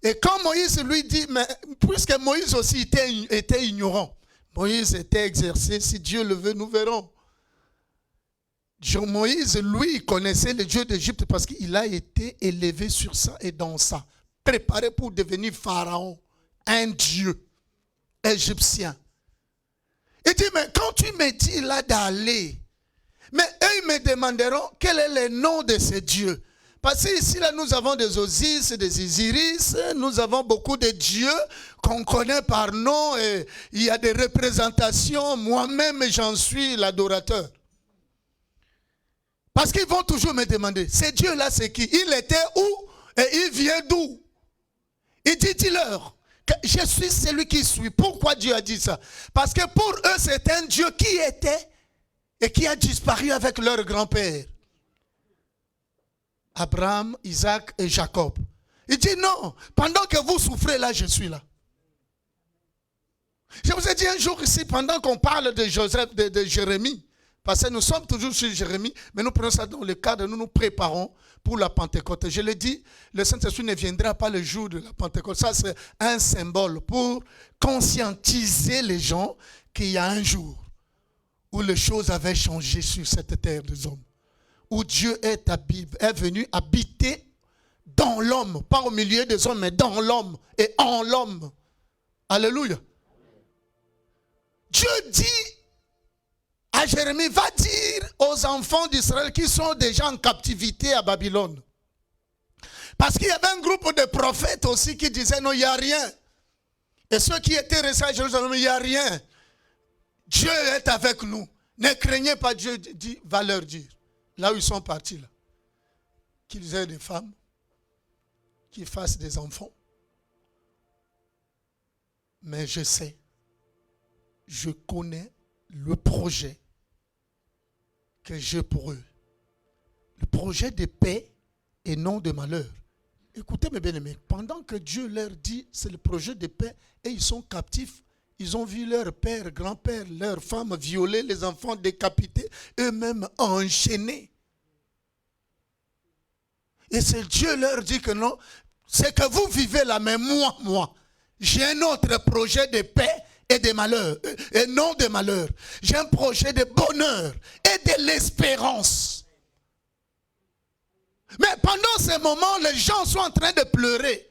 Et quand Moïse lui dit, mais puisque Moïse aussi était ignorant, Moïse était exercé, si Dieu le veut, nous verrons. Moïse, lui, connaissait le Dieu d'Égypte parce qu'il a été élevé sur ça et dans ça. Préparé pour devenir pharaon, un dieu égyptien. Il dit, mais quand tu me dis là d'aller, mais eux, ils me demanderont quel est le nom de ces dieux. Parce qu'ici, là, nous avons des Osis, des Isiris, nous avons beaucoup de dieux qu'on connaît par nom et il y a des représentations. Moi-même, j'en suis l'adorateur. Parce qu'ils vont toujours me demander, ces dieux-là, c'est qui? Il était où et il vient d'où? Il dit, dis-leur, que je suis celui qui suis. Pourquoi Dieu a dit ça? Parce que pour eux, c'est un Dieu qui était et qui a disparu avec leur grand-père. Abraham, Isaac et Jacob. Il dit non, pendant que vous souffrez là, je suis là. Je vous ai dit un jour ici, pendant qu'on parle de Joseph, de Jérémie, parce que nous sommes toujours sur Jérémie, mais nous prenons ça dans le cadre, nous nous préparons pour la Pentecôte. Je l'ai dit, le Saint-Esprit ne viendra pas le jour de la Pentecôte. Ça, c'est un symbole pour conscientiser les gens qu'il y a un jour où les choses avaient changé sur cette terre des hommes. Où Dieu est venu habiter dans l'homme, pas au milieu des hommes, mais dans l'homme et en l'homme. Alléluia. Dieu dit à Jérémie, va dire aux enfants d'Israël qui sont déjà en captivité à Babylone. Parce qu'il y avait un groupe de prophètes aussi qui disaient non, il n'y a rien. Et ceux qui étaient restés à Jérusalem, il n'y a rien. Dieu est avec nous. Ne craignez pas, Dieu dit, va leur dire. Là où ils sont partis, là, qu'ils aient des femmes, qu'ils fassent des enfants. Mais je sais, je connais le projet que j'ai pour eux. Le projet de paix et non de malheur. Écoutez mes bien-aimés, pendant que Dieu leur dit c'est le projet de paix et ils sont captifs, ils ont vu leur père, grand-père, leurs femmes violer, les enfants décapités, eux-mêmes enchaînés. Et c'est Dieu leur dit que non, c'est que vous vivez là, mais moi, j'ai un autre projet de paix et de malheur, et non de malheur. J'ai un projet de bonheur et de l'espérance. Mais pendant ce moment, les gens sont en train de pleurer.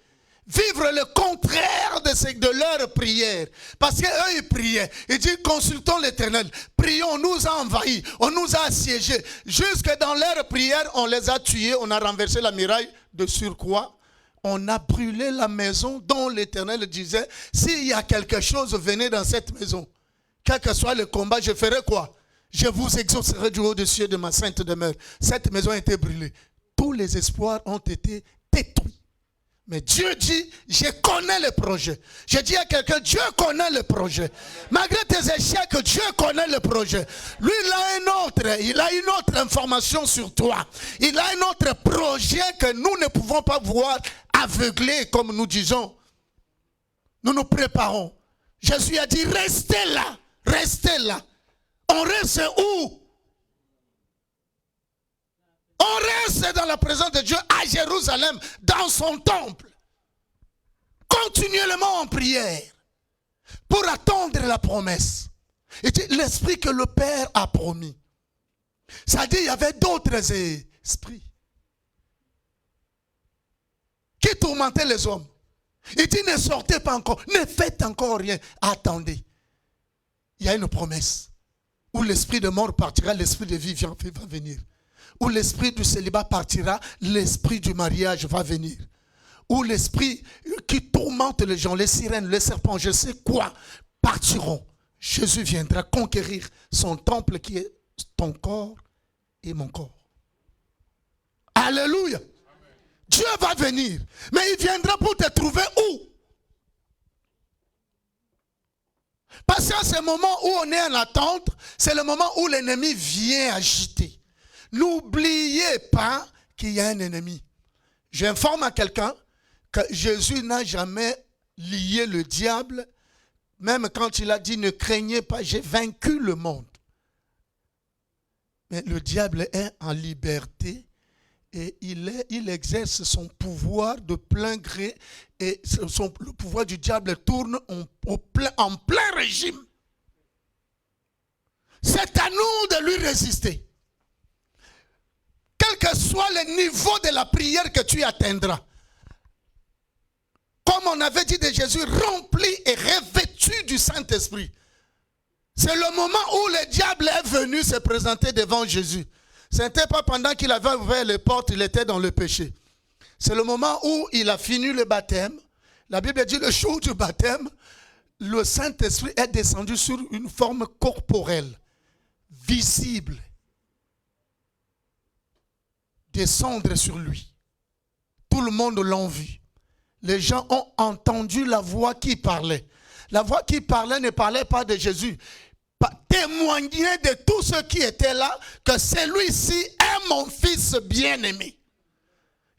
Vivre le contraire de leur prière. Parce qu'eux, ils priaient. Ils disent, consultons l'Éternel. Prions, on nous a envahis. On nous a assiégés. Jusque dans leur prière, on les a tués. On a renversé la muraille de surcroît. On a brûlé la maison dont l'Éternel disait, s'il y a quelque chose, venez dans cette maison. Quel que soit le combat, je ferai quoi? Je vous exaucerai du haut des cieux de ma sainte demeure. Cette maison a été brûlée. Tous les espoirs ont été détruits. Mais Dieu dit, je connais le projet. Je dis à quelqu'un, Dieu connaît le projet. Malgré tes échecs, Dieu connaît le projet. Lui, il a une autre information sur toi. Il a un autre projet que nous ne pouvons pas voir aveuglé, comme nous disons. Nous nous préparons. Jésus a dit, restez là, restez là. On reste où? On reste dans la présence de Dieu à Jérusalem, dans son temple. Continuellement en prière. Pour attendre la promesse. Et l'esprit que le Père a promis. Ça dit, il y avait d'autres esprits qui tourmentaient les hommes. Il dit, ne sortez pas encore, ne faites encore rien. Attendez. Il y a une promesse. Où l'esprit de mort partira, l'esprit de vie va venir. Où l'esprit du célibat partira, l'esprit du mariage va venir. Où l'esprit qui tourmente les gens, les sirènes, les serpents, je sais quoi, partiront. Jésus viendra conquérir son temple qui est ton corps et mon corps. Alléluia. Amen. Dieu va venir, mais il viendra pour te trouver où? Parce qu'à ce moment où on est en attente, c'est le moment où l'ennemi vient agiter. N'oubliez pas qu'il y a un ennemi. J'informe à quelqu'un que Jésus n'a jamais lié le diable, même quand il a dit ne craignez pas, j'ai vaincu le monde. Mais le diable est en liberté Et il exerce son pouvoir de plein gré. Et le pouvoir du diable tourne en plein régime. C'est à nous de lui résister. Quel que soit le niveau de la prière que tu atteindras. Comme on avait dit de Jésus, rempli et revêtu du Saint-Esprit. C'est le moment où le diable est venu se présenter devant Jésus. Ce n'était pas pendant qu'il avait ouvert les portes, il était dans le péché. C'est le moment où il a fini le baptême. La Bible dit le jour du baptême, le Saint-Esprit est descendu sur une forme corporelle, visible. Descendre sur lui. Tout le monde l'a vu. Les gens ont entendu la voix qui parlait. La voix qui parlait ne parlait pas de Jésus. Témoignait de tous ceux qui étaient là que celui-ci est mon fils bien-aimé.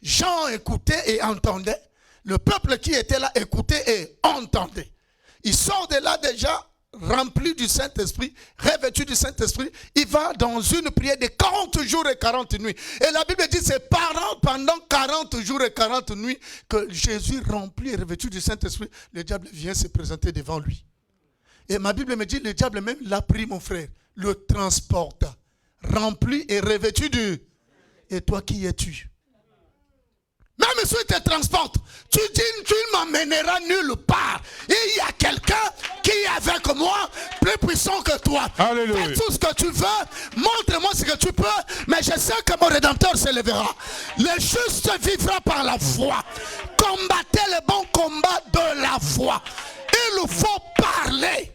Jean écoutait et entendait. Le peuple qui était là écoutait et entendait. Il sort de là déjà rempli du Saint-Esprit, revêtu du Saint-Esprit. Il va dans une prière de 40 jours et 40 nuits. Et la Bible dit c'est pendant 40 jours et 40 nuits que Jésus rempli et revêtu du Saint-Esprit, le diable vient se présenter devant lui. Et ma Bible me dit, le diable même l'a pris, mon frère, le transporta, rempli et revêtu du... Et toi, qui es-tu? Même si tu te transportes, tu dis, tu ne m'emmèneras nulle part. Et il y a quelqu'un qui est avec moi, plus puissant que toi. Alléluia. Fais tout ce que tu veux, montre-moi ce que tu peux, mais je sais que mon Rédempteur se lèvera. Le juste vivra par la foi. Combattez le bon combat de la foi. Il faut parler.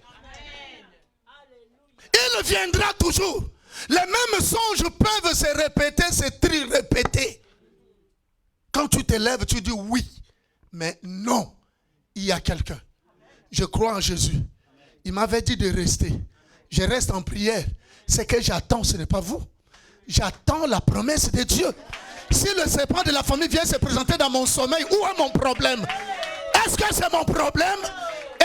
Il viendra toujours. Les mêmes songes peuvent se répéter, se tri-répéter. Quand tu te lèves, tu dis oui. Mais non, il y a quelqu'un. Je crois en Jésus. Il m'avait dit de rester. Je reste en prière. Ce que j'attends, ce n'est pas vous. J'attends la promesse de Dieu. Si le serpent de la famille vient se présenter dans mon sommeil, où est mon problème? Est-ce que c'est mon problème?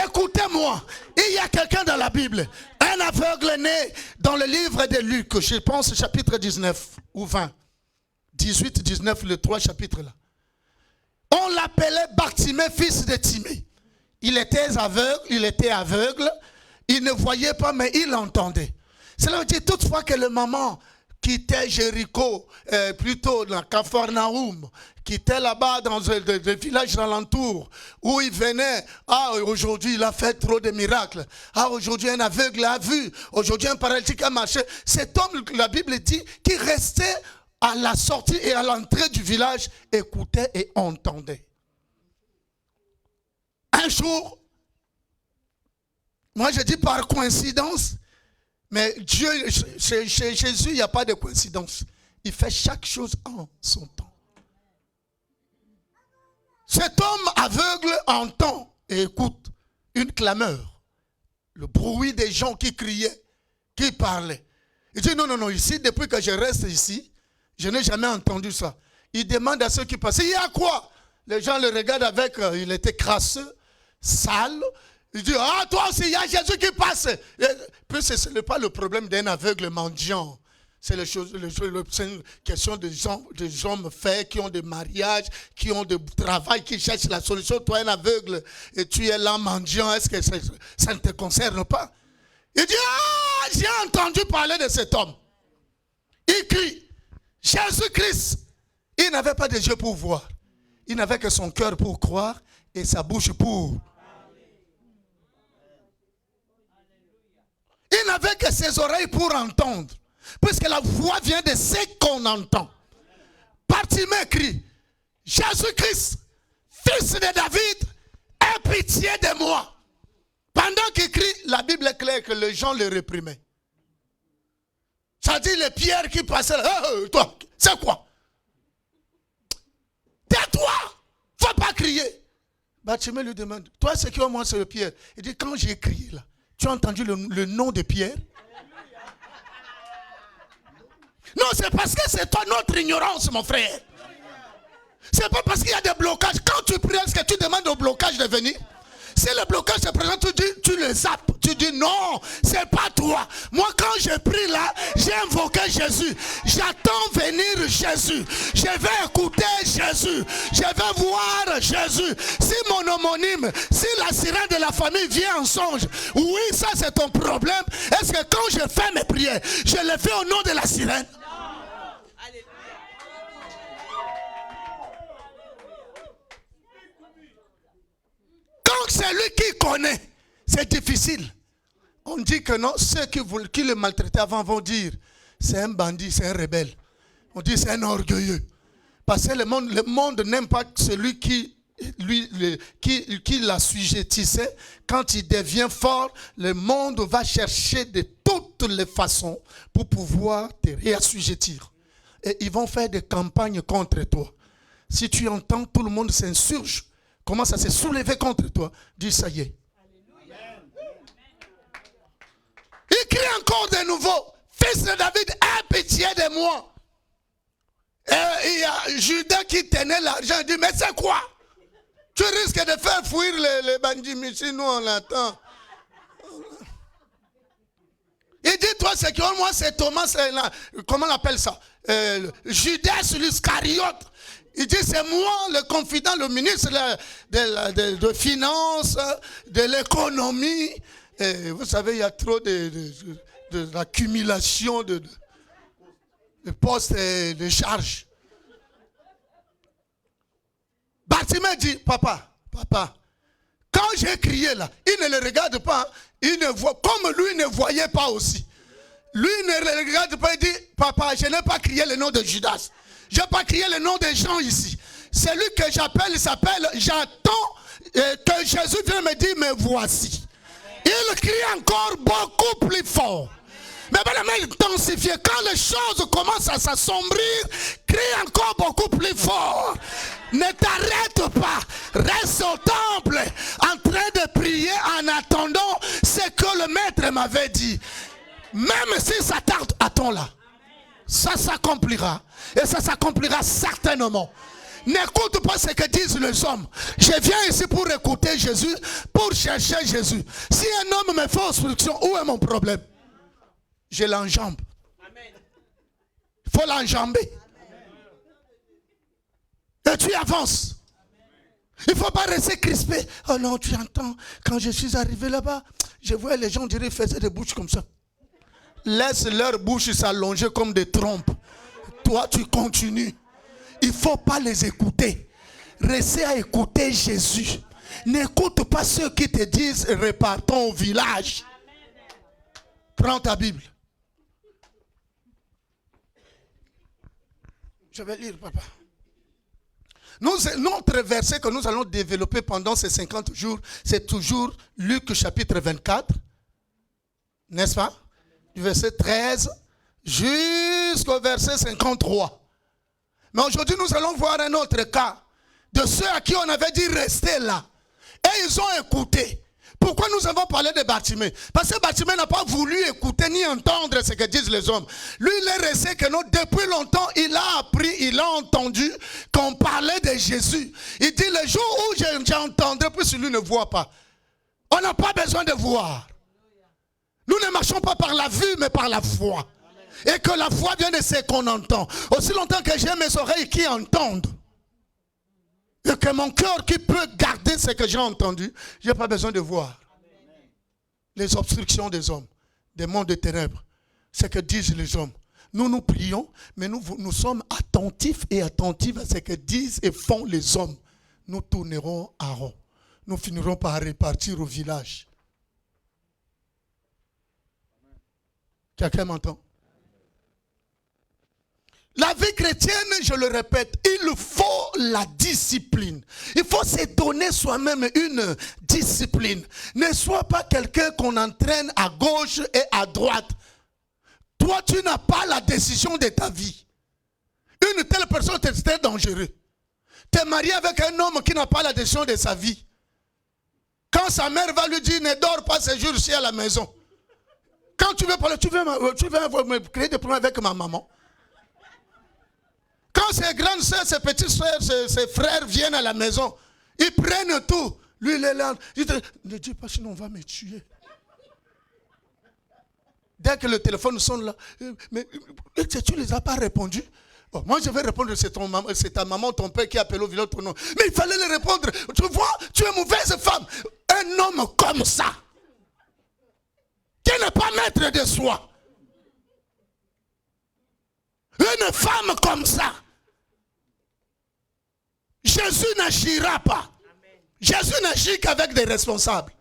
Écoutez-moi, il y a quelqu'un dans la Bible, un aveugle né dans le livre de Luc, je pense chapitre 19 ou 20, 18, 19, les 3 chapitres là. On l'appelait Bartimée, fils de Timée. Il était aveugle, il ne voyait pas mais il entendait. Cela veut dire toutefois que le moment quittait Jéricho, plutôt dans Capharnaüm, qui était là-bas dans le village alentour, où il venait, aujourd'hui il a fait trop de miracles, aujourd'hui un aveugle a vu, aujourd'hui un paralytique a marché. Cet homme, la Bible dit, qui restait à la sortie et à l'entrée du village, écoutait et entendait. Un jour, moi je dis par coïncidence, mais Dieu, chez Jésus, il n'y a pas de coïncidence. Il fait chaque chose en son temps. Cet homme aveugle entend et écoute une clameur. Le bruit des gens qui criaient, qui parlaient. Il dit non, ici, depuis que je reste ici, je n'ai jamais entendu ça. Il demande à ceux qui passaient, il y a quoi? Les gens le regardent avec, il était crasseux, sale. Il dit, toi aussi, il y a Jésus qui passe. Et puis ce n'est pas le problème d'un aveugle mendiant. C'est une question des hommes faits, qui ont des mariages, qui ont du travail, qui cherchent la solution. Toi, un aveugle, et tu es là mendiant, est-ce que ça ne te concerne pas? Il dit, j'ai entendu parler de cet homme. Il crie, Jésus-Christ. Il n'avait pas de yeux pour voir. Il n'avait que son cœur pour croire et sa bouche pour... Il n'avait que ses oreilles pour entendre. Puisque la voix vient de ce qu'on entend. Bartimée crie, Jésus-Christ, fils de David, aie pitié de moi. Pendant qu'il crie, la Bible est claire que les gens le réprimaient. Ça dit les pierres qui passaient là. Toi, c'est quoi? Tais-toi, faut pas crier. Bartimée lui demande, toi c'est qui au moins c'est le Pierre? Il dit, quand j'ai crié là, tu as entendu le nom de Pierre? Non, c'est parce que c'est toi notre ignorance, mon frère. C'est pas parce qu'il y a des blocages. Quand tu pries, est-ce que tu demandes au blocage de venir? Si le blocage se présente, tu le zappes. Tu dis non, c'est pas toi. Moi, quand j'ai pris là, j'ai invoqué Jésus. J'attends venir Jésus. Je vais écouter Jésus. Je vais voir Jésus. Si mon homonyme, si la sirène de la famille vient en songe, oui, ça c'est ton problème. Est-ce que quand je fais mes prières, je les fais au nom de la sirène? Donc celui qui connaît, c'est difficile. On dit que non, ceux qui le maltraitaient avant vont dire, c'est un bandit, c'est un rebelle. On dit c'est un orgueilleux. Parce que le monde n'aime pas celui qui l'assujettissait. Quand il devient fort, le monde va chercher de toutes les façons pour pouvoir te réassujettir. Et ils vont faire des campagnes contre toi. Si tu entends tout le monde s'insurge, commence à se soulever contre toi, dis ça y est. Il crie encore de nouveau, fils de David, aie pitié de moi. Et il y a Judas qui tenait l'argent, il dit, mais c'est quoi? Tu risques de faire fuir les bandits, mais si nous on l'attend. Il dit, toi, c'est que moi, c'est Thomas, comment on appelle ça? Judas l'Iscariote. Il dit, c'est moi, le confident, le ministre de Finances, de l'économie. Vous savez, il y a trop d'accumulation de postes et de charges. Bartimée dit, papa, quand j'ai crié là, il ne le regarde pas, il ne voit, comme lui ne voyait pas aussi. Lui ne le regarde pas, il dit, papa, je n'ai pas crié le nom de Judas. Je n'ai pas crié le nom des gens ici. Celui que j'appelle, il s'appelle, j'attends que Jésus vienne me dire, me voici. Il crie encore beaucoup plus fort. Mais il intensifie. Quand les choses commencent à s'assombrir, crie encore beaucoup plus fort. Ne t'arrête pas. Reste au temple en train de prier en attendant ce que le maître m'avait dit. Même si ça tarde, attends-là. Ça s'accomplira. Et ça s'accomplira certainement. N'écoute pas ce que disent les hommes. Je viens ici pour écouter Jésus, pour chercher Jésus. Si un homme me fait obstruction, où est mon problème? Je l'enjambe. Il faut l'enjamber. Et tu avances. Il ne faut pas rester crispé. Oh non, tu entends, quand je suis arrivé là-bas, je voyais les gens, ils faisaient des bouches comme ça. Laisse leur bouche s'allonger comme des trompes. Toi, tu continues. Il ne faut pas les écouter. Restez à écouter Jésus. N'écoute pas ceux qui te disent repartons au village. Prends ta Bible. Je vais lire, papa. Notre verset que nous allons développer pendant ces 50 jours, c'est toujours Luc chapitre 24. N'est-ce pas? Du verset 13 jusqu'au verset 53. Mais aujourd'hui, nous allons voir un autre cas de ceux à qui on avait dit rester là. Et ils ont écouté. Pourquoi nous avons parlé de Bartimée? Parce que Bartimée n'a pas voulu écouter ni entendre ce que disent les hommes. Lui, il est resté que nous, depuis longtemps, il a appris, il a entendu qu'on parlait de Jésus. Il dit, le jour où j'entendrai, puis celui ne voit pas. On n'a pas besoin de voir. Nous ne marchons pas par la vue, mais par la foi. Et que la foi vient de ce qu'on entend. Aussi longtemps que j'ai mes oreilles qui entendent. Et que mon cœur qui peut garder ce que j'ai entendu, je n'ai pas besoin de voir. Les obstructions des hommes, des mondes de ténèbres, ce que disent les hommes. Nous prions, mais nous sommes attentifs et attentifs à ce que disent et font les hommes. Nous tournerons à rond. Nous finirons par repartir au village. Quelqu'un m'entend? La vie chrétienne, je le répète, il faut la discipline. Il faut se donner soi-même une discipline. Ne sois pas quelqu'un qu'on entraîne à gauche et à droite. Toi, tu n'as pas la décision de ta vie. Une telle personne, c'est très dangereux. Tu es marié avec un homme qui n'a pas la décision de sa vie. Quand sa mère va lui dire, ne dors pas ces jours-ci à la maison. Quand tu veux parler, tu veux me créer des problèmes avec ma maman. Quand ses grandes soeurs, ses petites soeurs, ses frères viennent à la maison, ils prennent tout. Lui, il est là. Il dit, ne dis pas, sinon on va me tuer. Dès que le téléphone sonne là, mais tu ne les as pas répondu. Bon, moi je vais répondre, c'est ta maman, ton père qui a appelé au village ton nom. Mais il fallait le répondre. Tu vois, tu es mauvaise femme. Un homme comme ça, qui n'est pas maître de soi. Une femme comme ça. Jésus n'agira pas. Jésus n'agit qu'avec des responsables.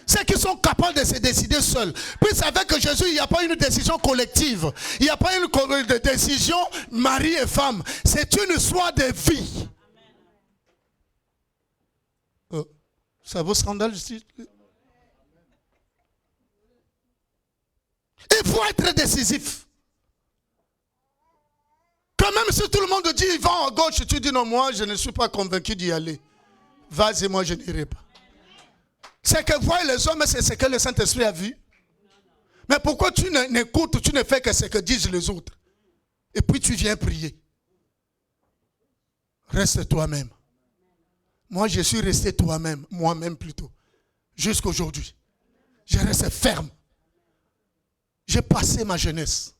Ceux qui sont capables de se décider seuls. Puis avec Jésus, il n'y a pas une décision collective. Il n'y a pas une décision mari et femme. C'est une choix de vie. Ça vaut scandale ici. Il faut être décisif. Quand même si tout le monde dit il va à gauche, tu dis non, moi je ne suis pas convaincu d'y aller. Vas-y, moi je n'irai pas. C'est que voient les hommes, c'est ce que le Saint-Esprit a vu. Mais pourquoi tu n'écoutes, tu ne fais que ce que disent les autres? Et puis tu viens prier. Reste toi-même. Moi, je suis resté toi-même, moi-même plutôt, jusqu'à aujourd'hui. Je reste ferme. J'ai passé ma jeunesse.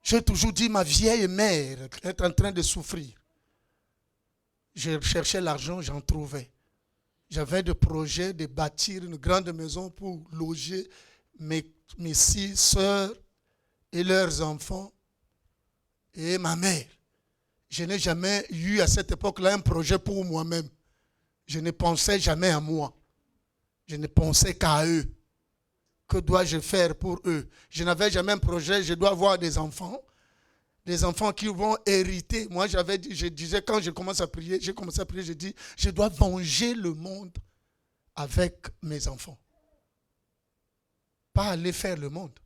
J'ai toujours dit, ma vieille mère est en train de souffrir. Je cherchais l'argent, j'en trouvais. J'avais des projets de bâtir une grande maison pour loger mes 6 sœurs et leurs enfants et ma mère. Je n'ai jamais eu à cette époque-là un projet pour moi-même. Je ne pensais jamais à moi. Je ne pensais qu'à eux. Que dois-je faire pour eux? Je n'avais jamais un projet, je dois avoir des enfants. Des enfants qui vont hériter. Moi, je disais, quand j'ai commencé à prier, je dis, je dois venger le monde avec mes enfants. Pas aller faire le monde.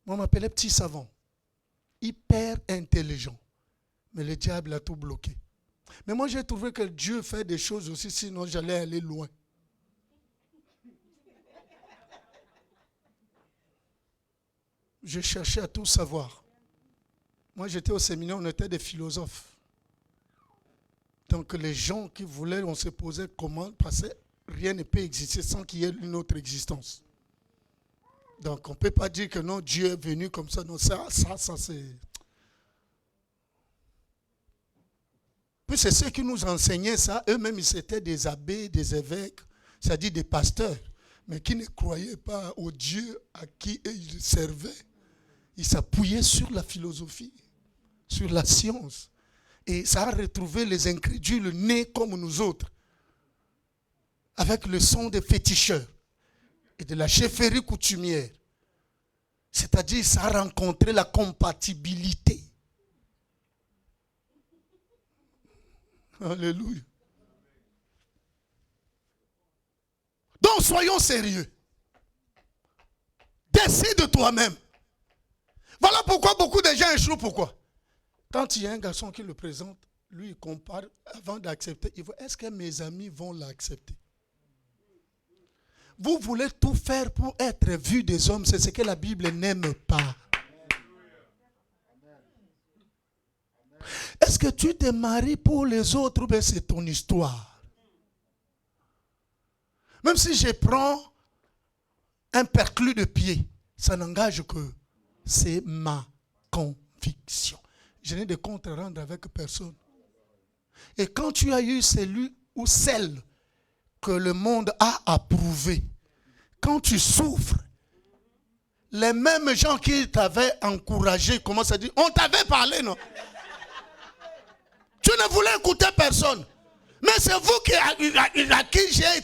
Moi, on m'appelait petit savant. Hyper intelligent. Mais le diable a tout bloqué. Mais moi, j'ai trouvé que Dieu fait des choses aussi, sinon j'allais aller loin. Je cherchais à tout savoir. Moi, j'étais au séminaire, on était des philosophes. Donc, les gens qui voulaient, on se posait comment, parce que rien ne peut exister sans qu'il y ait une autre existence. Donc, on ne peut pas dire que non, Dieu est venu comme ça. Non, ça c'est... Puis, c'est ceux qui nous enseignaient ça. Eux-mêmes, ils étaient des abbés, des évêques, c'est-à-dire des pasteurs, mais qui ne croyaient pas au Dieu à qui ils servaient. Ils s'appuyaient sur la philosophie, sur la science. Et ça a retrouvé les incrédules nés comme nous autres, avec le son des féticheurs et de la chefferie coutumière. C'est-à-dire, ça a rencontré la compatibilité. Alléluia. Donc, soyons sérieux. Décide toi-même. Voilà pourquoi beaucoup de gens échouent. Pourquoi? Quand il y a un garçon qui le présente, lui il compare avant d'accepter. Il voit, est-ce que mes amis vont l'accepter? Vous voulez tout faire pour être vu des hommes. C'est ce que la Bible n'aime pas. Est-ce que tu te maries pour les autres ou bien c'est ton histoire? Même si je prends un perclus de pied, ça n'engage que c'est ma conviction. Je n'ai de compte à rendre avec personne. Et quand tu as eu celui ou celle que le monde a approuvé, quand tu souffres, les mêmes gens qui t'avaient encouragé commencent à dire, on t'avait parlé, non? Tu ne voulais écouter personne. Mais c'est vous à qui j'ai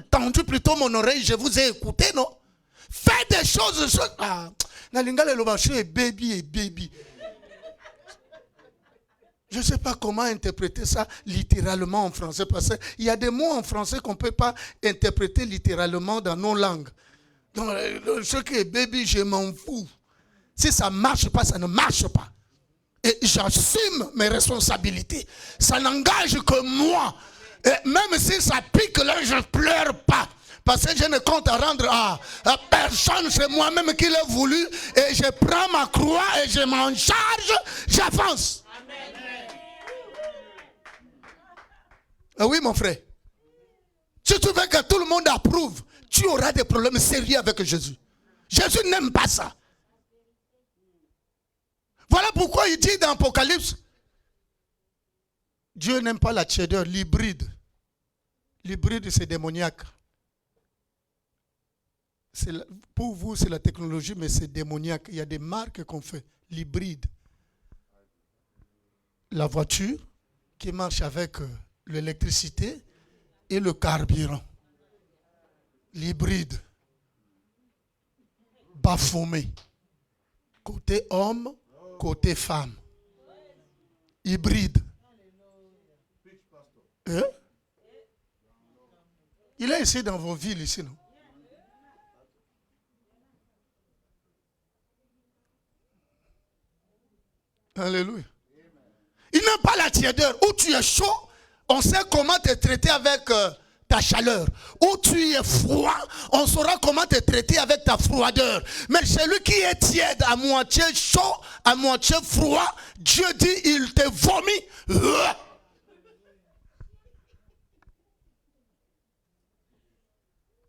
tendu plutôt mon oreille, je vous ai écouté, non? Faites des choses. Baby. Je ne sais pas comment interpréter ça littéralement en français. Parce qu'il y a des mots en français qu'on ne peut pas interpréter littéralement dans nos langues. Donc, ce qui est baby, je m'en fous. Si ça ne marche pas, ça ne marche pas. Et j'assume mes responsabilités. Ça n'engage que moi. Et même si ça pique là, je ne pleure pas. Parce que je ne compte à rendre à personne. C'est moi-même qui l'ai voulu. Et je prends ma croix et je m'en charge. J'avance. Oui, mon frère. Si tu veux que tout le monde approuve, tu auras des problèmes sérieux avec Jésus. Jésus n'aime pas ça. Voilà pourquoi il dit dans Apocalypse, Dieu n'aime pas la tiédeur, l'hybride. L'hybride, c'est démoniaque. Pour vous, c'est la technologie, mais c'est démoniaque. Il y a des marques qu'on fait. L'hybride. La voiture qui marche avec l'électricité et le carburant. L'hybride. Baphomet. Côté homme, côté femme. Hybride. Hein? Il est ici dans vos villes, ici, non? Alléluia. Il n'aime pas la tiédeur. Où tu es chaud, on sait comment te traiter avec ta chaleur. Où tu es froid, on saura comment te traiter avec ta froideur. Mais celui qui est tiède, à moitié chaud, à moitié froid, Dieu dit, il te vomit.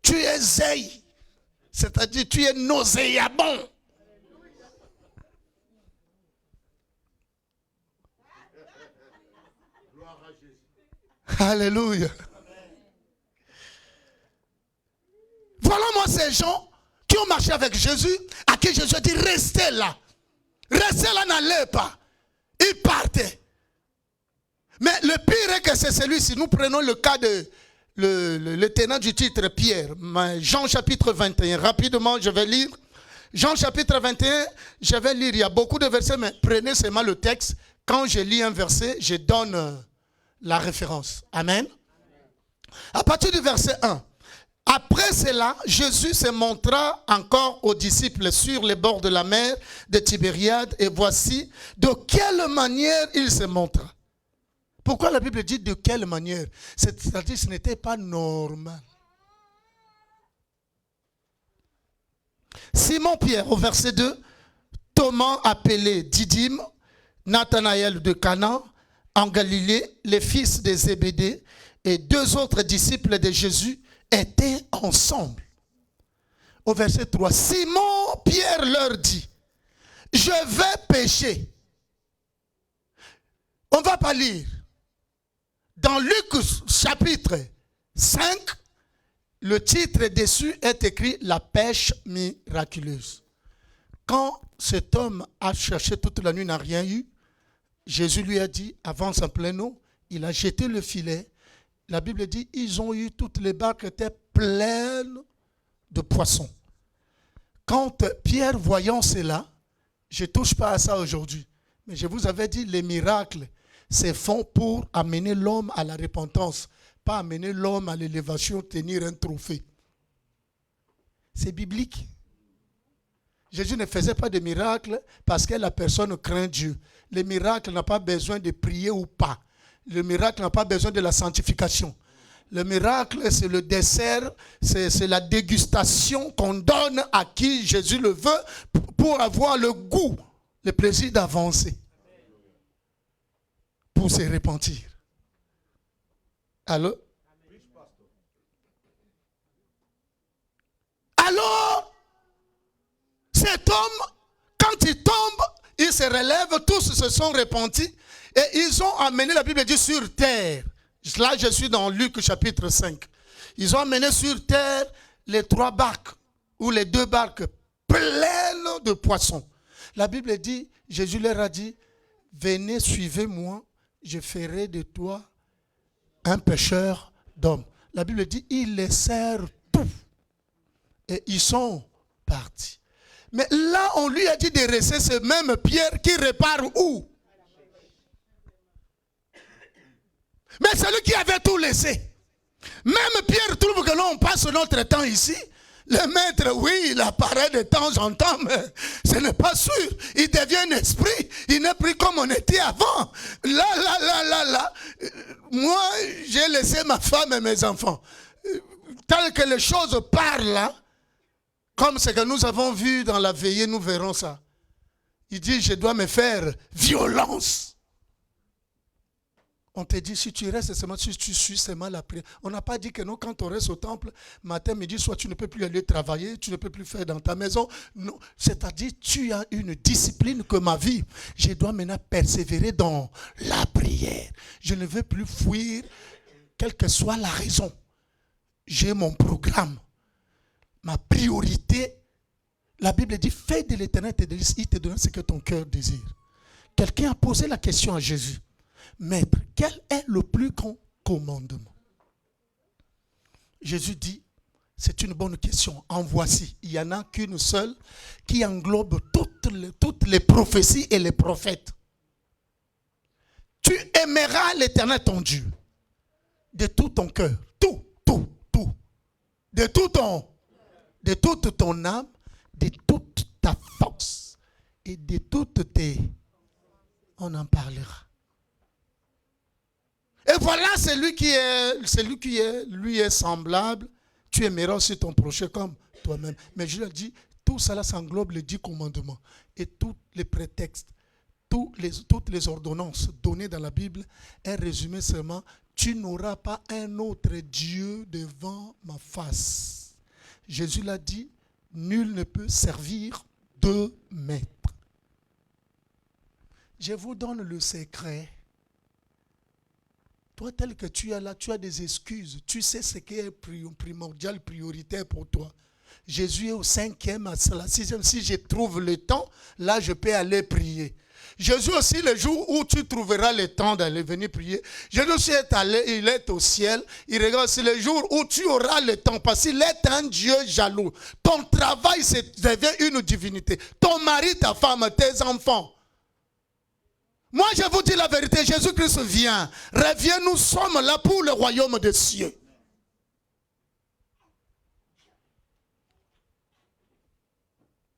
Tu es zeille, c'est-à-dire tu es nauséabond. Alléluia. Voilà moi ces gens qui ont marché avec Jésus, à qui Jésus a dit restez là. Restez là, n'allez pas. Ils partaient. Mais le pire est que c'est celui-ci. Nous prenons le cas de le tenant du titre Pierre. Jean chapitre 21. Rapidement, je vais lire. Jean chapitre 21, je vais lire. Il y a beaucoup de versets, mais prenez seulement le texte. Quand je lis un verset, je donne la référence. Amen. À partir du verset 1. Après cela, Jésus se montra encore aux disciples sur les bords de la mer de Tibériade. Et voici de quelle manière il se montra. Pourquoi la Bible dit de quelle manière? C'est-à-dire que ce n'était pas normal. Simon-Pierre, au verset 2, Thomas appelé Didyme, Nathanaël de Cana, en Galilée, les fils de Zébédée et deux autres disciples de Jésus étaient ensemble. Au verset 3, Simon-Pierre leur dit, je vais pêcher. On ne va pas lire. Dans Luc chapitre 5, le titre dessus est écrit « La pêche miraculeuse ». Quand cet homme a cherché toute la nuit, n'a rien eu, Jésus lui a dit, avance en pleine eau, il a jeté le filet. La Bible dit, ils ont eu, toutes les barques étaient pleines de poissons. Quand Pierre, voyant cela, je ne touche pas à ça aujourd'hui, mais je vous avais dit, les miracles se font pour amener l'homme à la repentance, pas amener l'homme à l'élévation, tenir un trophée. C'est biblique. Jésus ne faisait pas de miracles parce que la personne craint Dieu. Le miracle n'a pas besoin de prier ou pas. Le miracle n'a pas besoin de la sanctification. Le miracle, c'est le dessert, c'est la dégustation qu'on donne à qui Jésus le veut pour avoir le goût, le plaisir d'avancer, pour se repentir. Alors, cet homme, quand il tombe, il se relève, tous se sont repentis et ils ont amené, la Bible dit, sur terre. Là, je suis dans Luc chapitre 5. Ils ont amené sur terre les 3 barques ou les 2 barques pleines de poissons. La Bible dit, Jésus leur a dit, venez, suivez-moi, je ferai de toi un pêcheur d'hommes. La Bible dit, ils laissèrent tout et ils sont partis. Mais là, on lui a dit de rester, ce même Pierre qui repart où? Mais celui qui avait tout laissé. Même Pierre trouve que l'on passe notre temps ici. Le maître, oui, il apparaît de temps en temps, mais ce n'est pas sûr. Il devient un esprit. Il n'est plus comme on était avant. Là. Moi, j'ai laissé ma femme et mes enfants. Tel que les choses parlent là, comme ce que nous avons vu dans la veillée, nous verrons ça. Il dit, je dois me faire violence. On te dit, si tu restes seulement, si tu suis seulement la prière. On n'a pas dit que non, quand on reste au temple, matin, midi, soit tu ne peux plus aller travailler, tu ne peux plus faire dans ta maison. Non. C'est-à-dire, tu as une discipline que ma vie. Je dois maintenant persévérer dans la prière. Je ne veux plus fuir, quelle que soit la raison. J'ai mon programme. Ma priorité, la Bible dit, fais de l'Éternel tes délices, il te donnera ce que ton cœur désire. Quelqu'un a posé la question à Jésus. Maître, quel est le plus grand commandement? Jésus dit, c'est une bonne question. En voici, il n'y en a qu'une seule qui englobe toutes les prophéties et les prophètes. Tu aimeras l'Éternel ton Dieu de tout ton cœur, tout, de toute ton âme, de toute ta force et de toutes tes... On en parlera. Et voilà celui qui lui est semblable. Tu aimeras aussi ton prochain comme toi-même. Mais je le dis, tout cela s'englobe les 10 commandements. Et tous les prétextes, toutes les ordonnances données dans la Bible est résumé seulement, tu n'auras pas un autre Dieu devant ma face. Jésus l'a dit, nul ne peut servir 2 maîtres. Je vous donne le secret. Toi, tel que tu es là, tu as des excuses. Tu sais ce qui est primordial, prioritaire pour toi. Jésus est au 5e, à la 6e. Si je trouve le temps, là, je peux aller prier. Jésus aussi, le jour où tu trouveras le temps d'aller venir prier. Jésus aussi est allé, il est au ciel. Il regarde, c'est le jour où tu auras le temps. Parce qu'il est un Dieu jaloux. Ton travail, devient une divinité. Ton mari, ta femme, tes enfants. Moi, je vous dis la vérité, Jésus-Christ vient. Reviens, nous sommes là pour le royaume des cieux.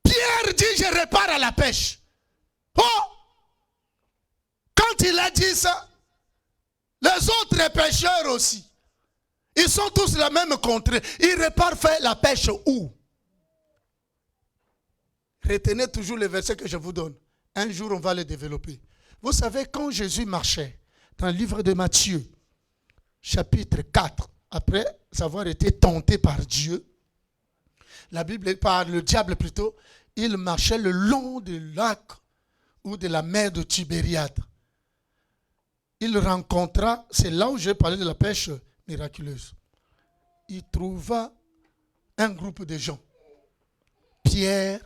Pierre dit, je repars à la pêche. Oh! Quand il a dit ça, les autres pêcheurs aussi, ils sont tous la même contrée. Ils repartent faire la pêche où? Retenez toujours les versets que je vous donne. Un jour, on va les développer. Vous savez, quand Jésus marchait dans le livre de Matthieu, chapitre 4, après avoir été tenté par Dieu, la Bible, par le diable plutôt, il marchait le long du lac ou de la mer de Tibériade. Il rencontra, c'est là où j'ai parlé de la pêche miraculeuse. Il trouva un groupe de gens. Pierre,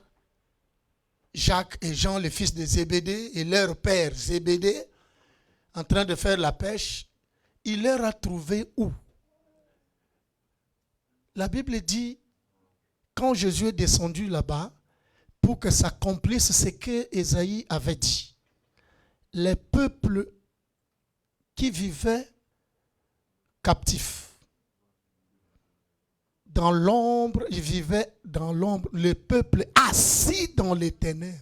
Jacques et Jean, les fils de Zébédée, et leur père Zébédée, en train de faire la pêche. Il leur a trouvé où? La Bible dit, quand Jésus est descendu là-bas, pour que s'accomplisse ce que Ésaïe avait dit. Les peuples qui vivaient captifs, dans l'ombre, ils vivaient dans l'ombre. Le peuple assis dans les ténèbres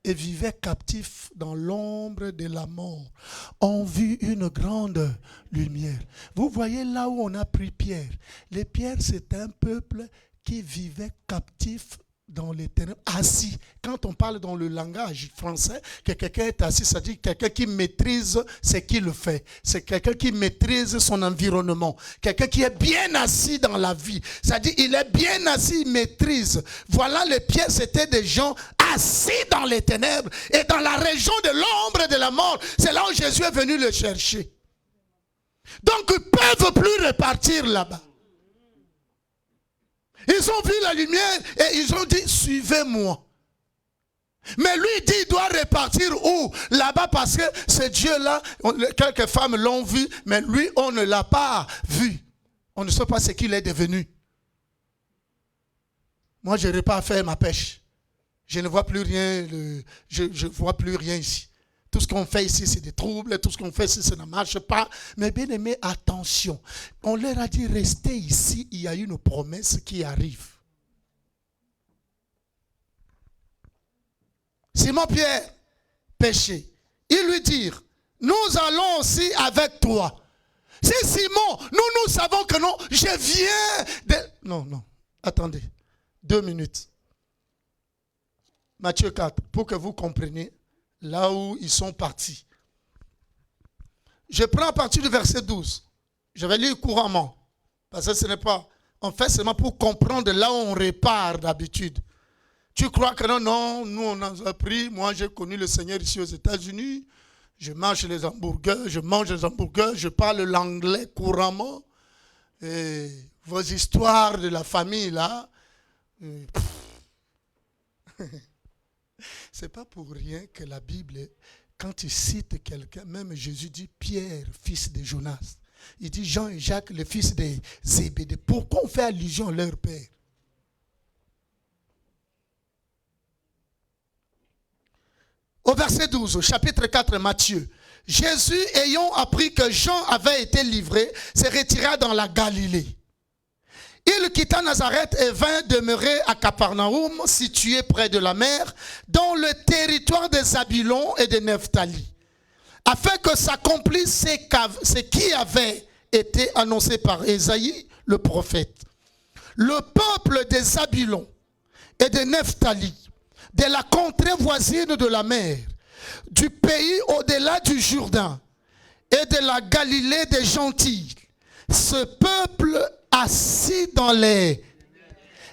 et vivait captif dans l'ombre de la mort, ont vu une grande lumière. Vous voyez là où on a pris Pierre. Les Pierres, c'est un peuple qui vivait captif dans les ténèbres, assis. Quand on parle dans le langage français, que quelqu'un est assis, ça dit quelqu'un qui maîtrise ce qu'il fait. C'est quelqu'un qui maîtrise son environnement. Quelqu'un qui est bien assis dans la vie. Ça dit il est bien assis, il maîtrise. Voilà, les Pierres, c'était des gens assis dans les ténèbres et dans la région de l'ombre de la mort. C'est là où Jésus est venu le chercher. Donc, ils ne peuvent plus repartir là-bas. Ils ont vu la lumière et ils ont dit, suivez-moi. Mais lui dit, il doit repartir où? Là-bas, parce que ce Dieu-là, quelques femmes l'ont vu, mais lui, on ne l'a pas vu. On ne sait pas ce qu'il est devenu. Moi, je repars faire ma pêche. Je ne vois plus rien, je ne vois plus rien ici. Tout ce qu'on fait ici, c'est des troubles. Tout ce qu'on fait ici, ça ne marche pas. Mais bien aimé, attention. On leur a dit, restez ici. Il y a une promesse qui arrive. Simon-Pierre péché. Ils lui dirent, nous allons aussi avec toi. C'est Simon. Nous savons que non. Je viens de... Non. Attendez. 2 minutes. Matthieu 4. Pour que vous compreniez. Là où ils sont partis. Je prends à partir du verset 12. Je vais lire couramment. Parce que ce n'est pas... On fait seulement pour comprendre là où on répare d'habitude. Tu crois que non, nous on a appris. Moi j'ai connu le Seigneur ici aux États-Unis. Je mange les hamburgers, je parle l'anglais couramment. Et vos histoires de la famille là, c'est pas pour rien que la Bible, quand il cite quelqu'un, même Jésus dit Pierre, fils de Jonas. Il dit Jean et Jacques, le fils de Zébédée. Pourquoi on fait allusion à leur père? Au verset 12, au chapitre 4, Matthieu. Jésus, ayant appris que Jean avait été livré, se retira dans la Galilée. Il quitta Nazareth et vint demeurer à Capernaum, situé près de la mer, dans le territoire des Zabulon et de Nephtali, afin que s'accomplisse ce qui avait été annoncé par Ésaïe, le prophète. Le peuple des Zabulon et de Nephtali, de la contrée voisine de la mer, du pays au-delà du Jourdain et de la Galilée des Gentiles, ce peuple assis dans les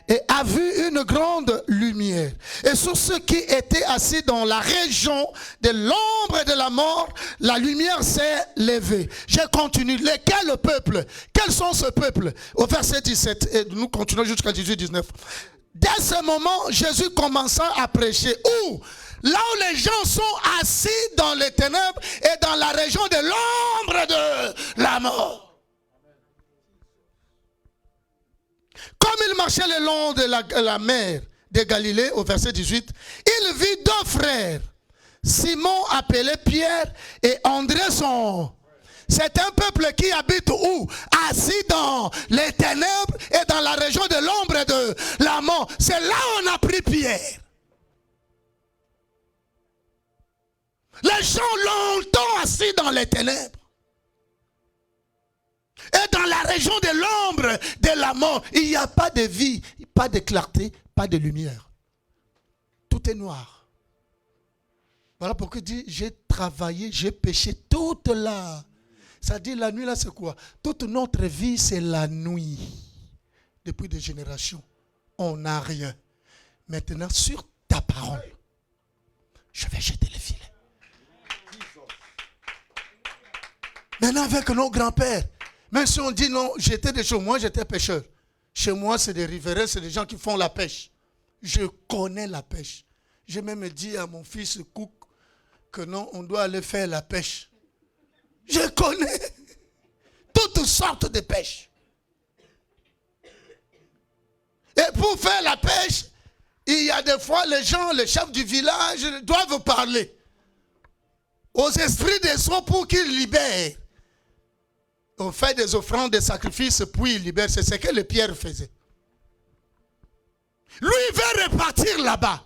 et a vu une grande lumière. Et sur ceux qui étaient assis dans la région de l'ombre et de la mort, la lumière s'est levée. Je continue. Lesquels peuple? Quels sont ce peuple? Au verset 17, et nous continuons jusqu'à 18-19. Dès ce moment, Jésus commença à prêcher. Où? Là où les gens sont assis dans les ténèbres et dans la région de l'ombre de la mort. Comme il marchait le long de la mer de Galilée, au verset 18, il vit deux frères, Simon appelé Pierre et André son. C'est un peuple qui habite où? Assis dans les ténèbres et dans la région de l'ombre de la mort. C'est là où on a pris Pierre. Les gens longtemps assis dans les ténèbres. Et dans la région de l'ombre de la mort, il n'y a pas de vie, pas de clarté, pas de lumière. Tout est noir. Voilà pourquoi il dit, j'ai travaillé, j'ai péché toute la... Ça dit la nuit là c'est quoi? Toute notre vie c'est la nuit. Depuis des générations, on n'a rien. Maintenant sur ta parole, je vais jeter le filet. Maintenant avec nos grands-pères, même si on dit non, j'étais des choses, moi j'étais pêcheur. Chez moi c'est des riverains, c'est des gens qui font la pêche. Je connais la pêche. J'ai même dit à mon fils Cook que non, on doit aller faire la pêche. Je connais toutes sortes de pêches. Et pour faire la pêche, il y a des fois les gens, les chefs du village doivent parler aux esprits des eaux pour qu'ils libèrent. On fait des offrandes, des sacrifices, puis il libère. C'est ce que le Pierre faisait. Lui, il veut repartir là-bas.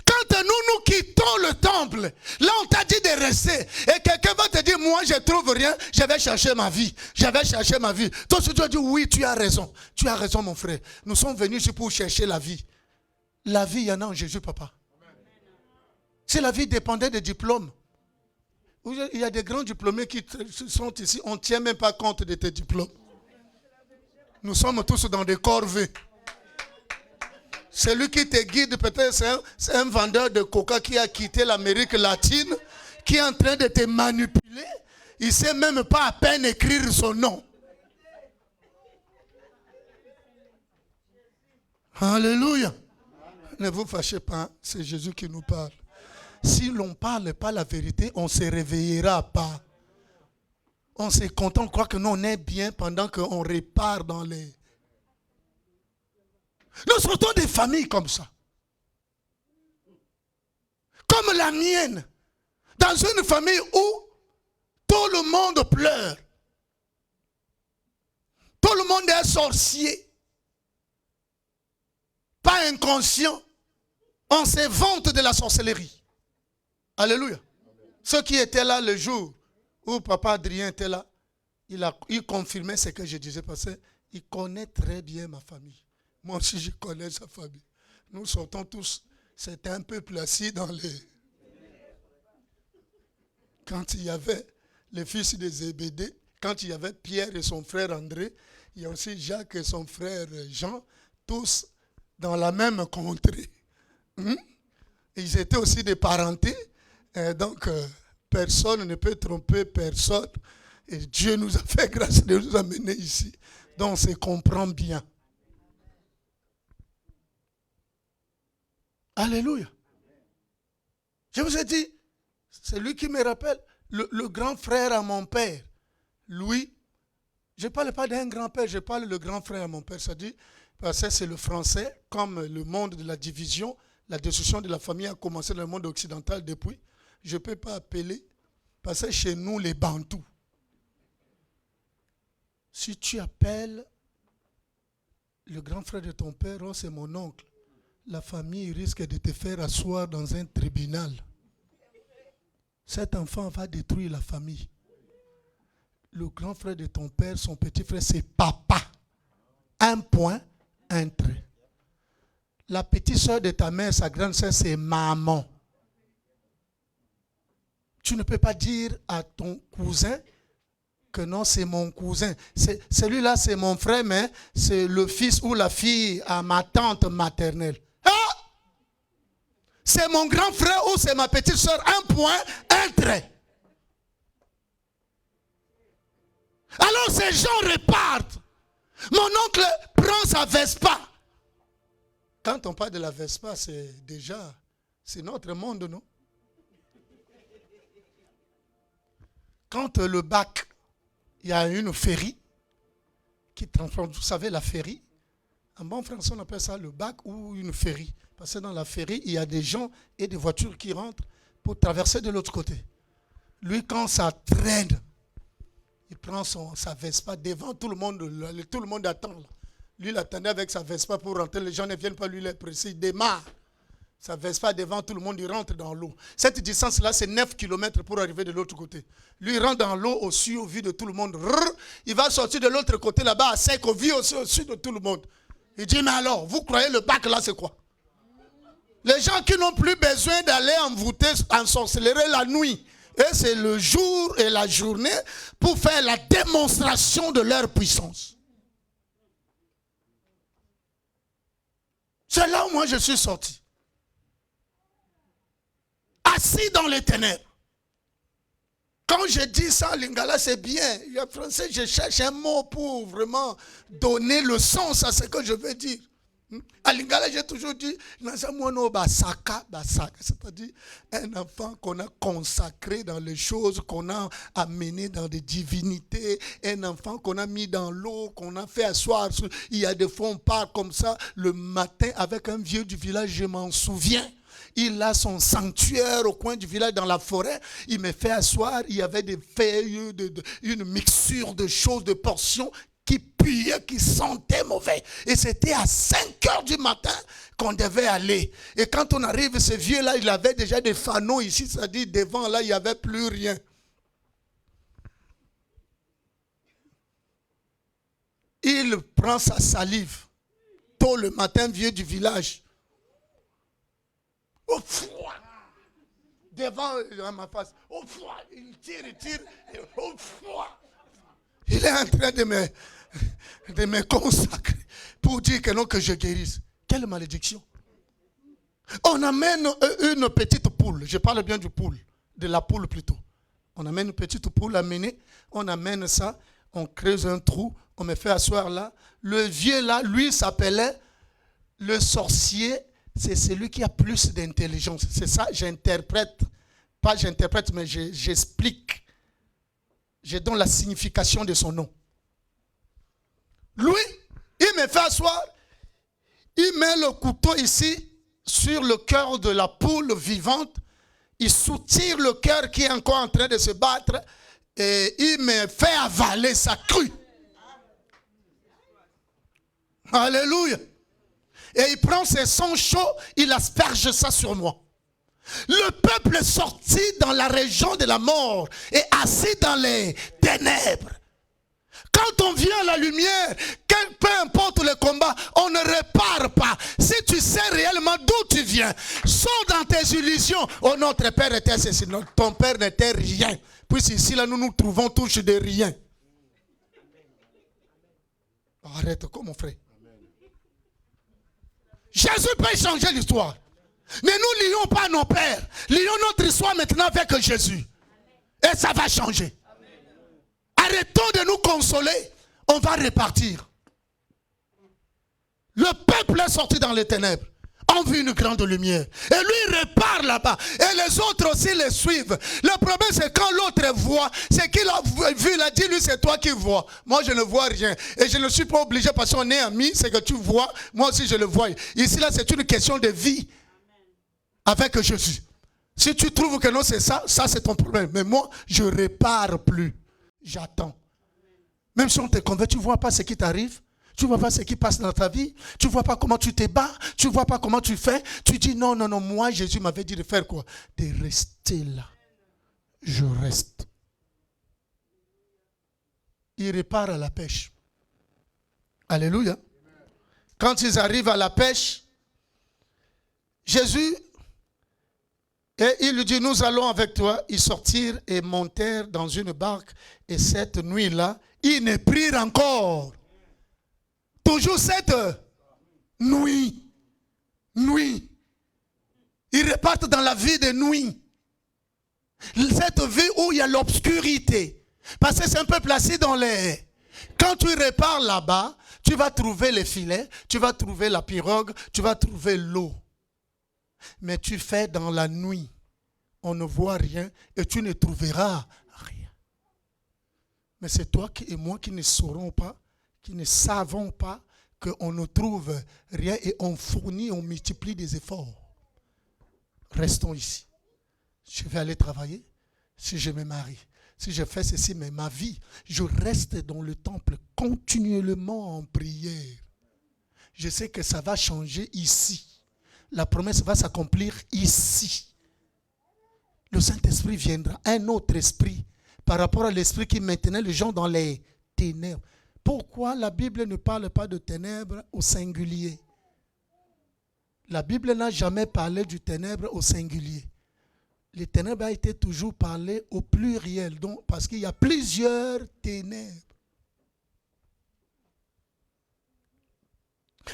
Quand nous quittons le temple, là on t'a dit de rester. Et quelqu'un va te dire, moi je ne trouve rien, je vais chercher ma vie. Je vais chercher ma vie. Toi tu dois dire, oui, tu as raison. Tu as raison mon frère. Nous sommes venus ici pour chercher la vie. La vie, il y en a en Jésus, papa. Si la vie dépendait des diplômes, il y a des grands diplômés qui sont ici, on ne tient même pas compte de tes diplômes. Nous sommes tous dans des corvées. Celui qui te guide, peut-être, c'est un vendeur de coca qui a quitté l'Amérique latine, qui est en train de te manipuler. Il ne sait même pas à peine écrire son nom. Alléluia. Ne vous fâchez pas, c'est Jésus qui nous parle. Si l'on ne parle pas la vérité, on ne se réveillera pas. On se contente, on croit que nous on est bien pendant qu'on répare dans les... Nous sortons des familles comme ça. Comme la mienne. Dans une famille où tout le monde pleure. Tout le monde est sorcier. Pas inconscient. On se vante de la sorcellerie. Alléluia. Ceux qui étaient là le jour où papa Adrien était là, il confirmait ce que je disais parce qu'il connaît très bien ma famille. Moi aussi, je connais sa famille. Nous sortons tous. C'était un peu placé dans les... Quand il y avait les fils de Zébédée, quand il y avait Pierre et son frère André, il y a aussi Jacques et son frère Jean, tous dans la même contrée. Ils étaient aussi des parentés, donc personne ne peut tromper personne. Et Dieu nous a fait grâce de nous amener ici. Donc on se comprend bien. Alléluia. Je vous ai dit, c'est lui qui me rappelle, le grand frère à mon père, Louis. Je ne parle pas d'un grand-père, je parle le grand frère à mon père. Ça dit, parce que c'est le français, comme le monde de la division, la destruction de la famille a commencé dans le monde occidental depuis. Je ne peux pas appeler, parce que chez nous, les Bantous. Si tu appelles le grand frère de ton père, oh, c'est mon oncle, la famille risque de te faire asseoir dans un tribunal. Cet enfant va détruire la famille. Le grand frère de ton père, son petit frère, c'est papa. Un point, un trait. La petite soeur de ta mère, sa grande soeur, c'est maman. Tu ne peux pas dire à ton cousin que non, c'est mon cousin. Celui-là, c'est mon frère, mais c'est le fils ou la fille à ma tante maternelle. Ah! C'est mon grand frère ou c'est ma petite soeur. Un point, un trait. Alors ces gens repartent. Mon oncle prend sa Vespa. Quand on parle de la Vespa, c'est notre monde, non? Quand le bac, il y a une ferry qui transporte, vous savez, la ferry. En bon français, on appelle ça le bac ou une ferry. Parce que dans la ferry, il y a des gens et des voitures qui rentrent pour traverser de l'autre côté. Lui, quand ça traîne, il prend sa Vespa devant tout le monde attend. Là. Lui, il attendait avec sa Vespa pour rentrer. Les gens ne viennent pas lui les presser. Il démarre. Sa Vespa devant tout le monde, il rentre dans l'eau. Cette distance-là, c'est 9 km pour arriver de l'autre côté. Lui, il rentre dans l'eau au vu de tout le monde. Il va sortir de l'autre côté là-bas à sec, au vu au-dessus de tout le monde. Il dit, mais alors, vous croyez le bac là, c'est quoi? Les gens qui n'ont plus besoin d'aller envoûter, ensorceler la nuit. Et c'est le jour et la journée pour faire la démonstration de leur puissance. C'est là où moi je suis sorti. Assis dans les ténèbres. Quand je dis ça en lingala, c'est bien. En français, je cherche un mot pour vraiment donner le sens à ce que je veux dire. À lingala, j'ai toujours dit, c'est-à-dire un enfant qu'on a consacré dans les choses, qu'on a amené dans des divinités, un enfant qu'on a mis dans l'eau, qu'on a fait asseoir. Il y a des fois, on part comme ça le matin avec un vieux du village, je m'en souviens. Il a son sanctuaire au coin du village dans la forêt. Il me fait asseoir. Il y avait des feuilles, une mixture de choses, de portions qui puaient, qui sentaient mauvais. Et c'était à 5 heures du matin qu'on devait aller. Et quand on arrive, ce vieux-là, il avait déjà des fanaux ici. C'est-à-dire devant là, il n'y avait plus rien. Il prend sa salive. Tôt le matin, vieux du village. Au froid. Devant ma face. Au froid. Il tire. Au froid. Il est en train de me consacrer pour dire que non, que je guérisse. Quelle malédiction. On amène une petite poule. Je parle bien du poule. De la poule plutôt. On amène une petite poule amenée. On amène ça. On creuse un trou. On me fait asseoir là. Le vieux là, lui s'appelait le sorcier. C'est celui qui a plus d'intelligence. C'est ça, j'interprète. Pas j'interprète, mais j'explique. Je donne la signification de son nom. Lui, il me fait asseoir. Il met le couteau ici, sur le cœur de la poule vivante. Il soutire le cœur qui est encore en train de se battre. Et il me fait avaler sa crue. Alléluia. Et il prend ses sangs chauds, il asperge ça sur moi. Le peuple est sorti dans la région de la mort et assis dans les ténèbres. Quand on vient à la lumière, peu importe le combat, on ne répare pas. Si tu sais réellement d'où tu viens, sors dans tes illusions. Oh, notre père était ceci, ton père n'était rien. Puis ici, là, nous nous trouvons tous de rien. Arrête, quoi, mon frère? Jésus peut changer l'histoire. Mais nous lions pas nos pères. Lions notre histoire maintenant avec Jésus. Et ça va changer. Arrêtons de nous consoler. On va repartir. Le peuple est sorti dans les ténèbres. On vit une grande lumière. Et lui, il repart là-bas. Et les autres aussi le suivent. Le problème, c'est quand l'autre voit, c'est qu'il a vu, il a dit, lui, c'est toi qui vois. Moi, je ne vois rien. Et je ne suis pas obligé parce qu'on est amis, c'est que tu vois. Moi aussi, je le vois. Ici, là, c'est une question de vie avec Jésus. Si tu trouves que non, c'est ça, ça, c'est ton problème. Mais moi, je ne repars plus. J'attends. Même si on te convainc, tu ne vois pas ce qui t'arrive. Tu ne vois pas ce qui passe dans ta vie. Tu ne vois pas comment tu te bats. Tu ne vois pas comment tu fais. Tu dis non, non, non. Moi, Jésus m'avait dit de faire quoi? De rester là. Je reste. Il repart à la pêche. Alléluia. Quand ils arrivent à la pêche, Jésus, et il lui dit, nous allons avec toi. Ils sortirent et montèrent dans une barque. Et cette nuit-là, ils ne prirent encore. Toujours cette nuit. Nuit. Ils repartent dans la vie de nuit. Cette vie où il y a l'obscurité. Parce que c'est un peu placé dans les... Quand tu repars là-bas, tu vas trouver les filets, tu vas trouver la pirogue, tu vas trouver l'eau. Mais tu fais dans la nuit. On ne voit rien et tu ne trouveras rien. Mais c'est toi et moi qui ne saurons pas, qui ne savons pas qu'on ne trouve rien et on fournit, on multiplie des efforts. Restons ici. Je vais aller travailler si je me marie. Si je fais ceci, mais ma vie, je reste dans le temple continuellement en prière. Je sais que ça va changer ici. La promesse va s'accomplir ici. Le Saint-Esprit viendra, un autre esprit, par rapport à l'esprit qui maintenait les gens dans les ténèbres. Pourquoi la Bible ne parle pas de ténèbres au singulier? La Bible n'a jamais parlé du ténèbre au singulier. Les ténèbres a été toujours parlé au pluriel, donc, parce qu'il y a plusieurs ténèbres.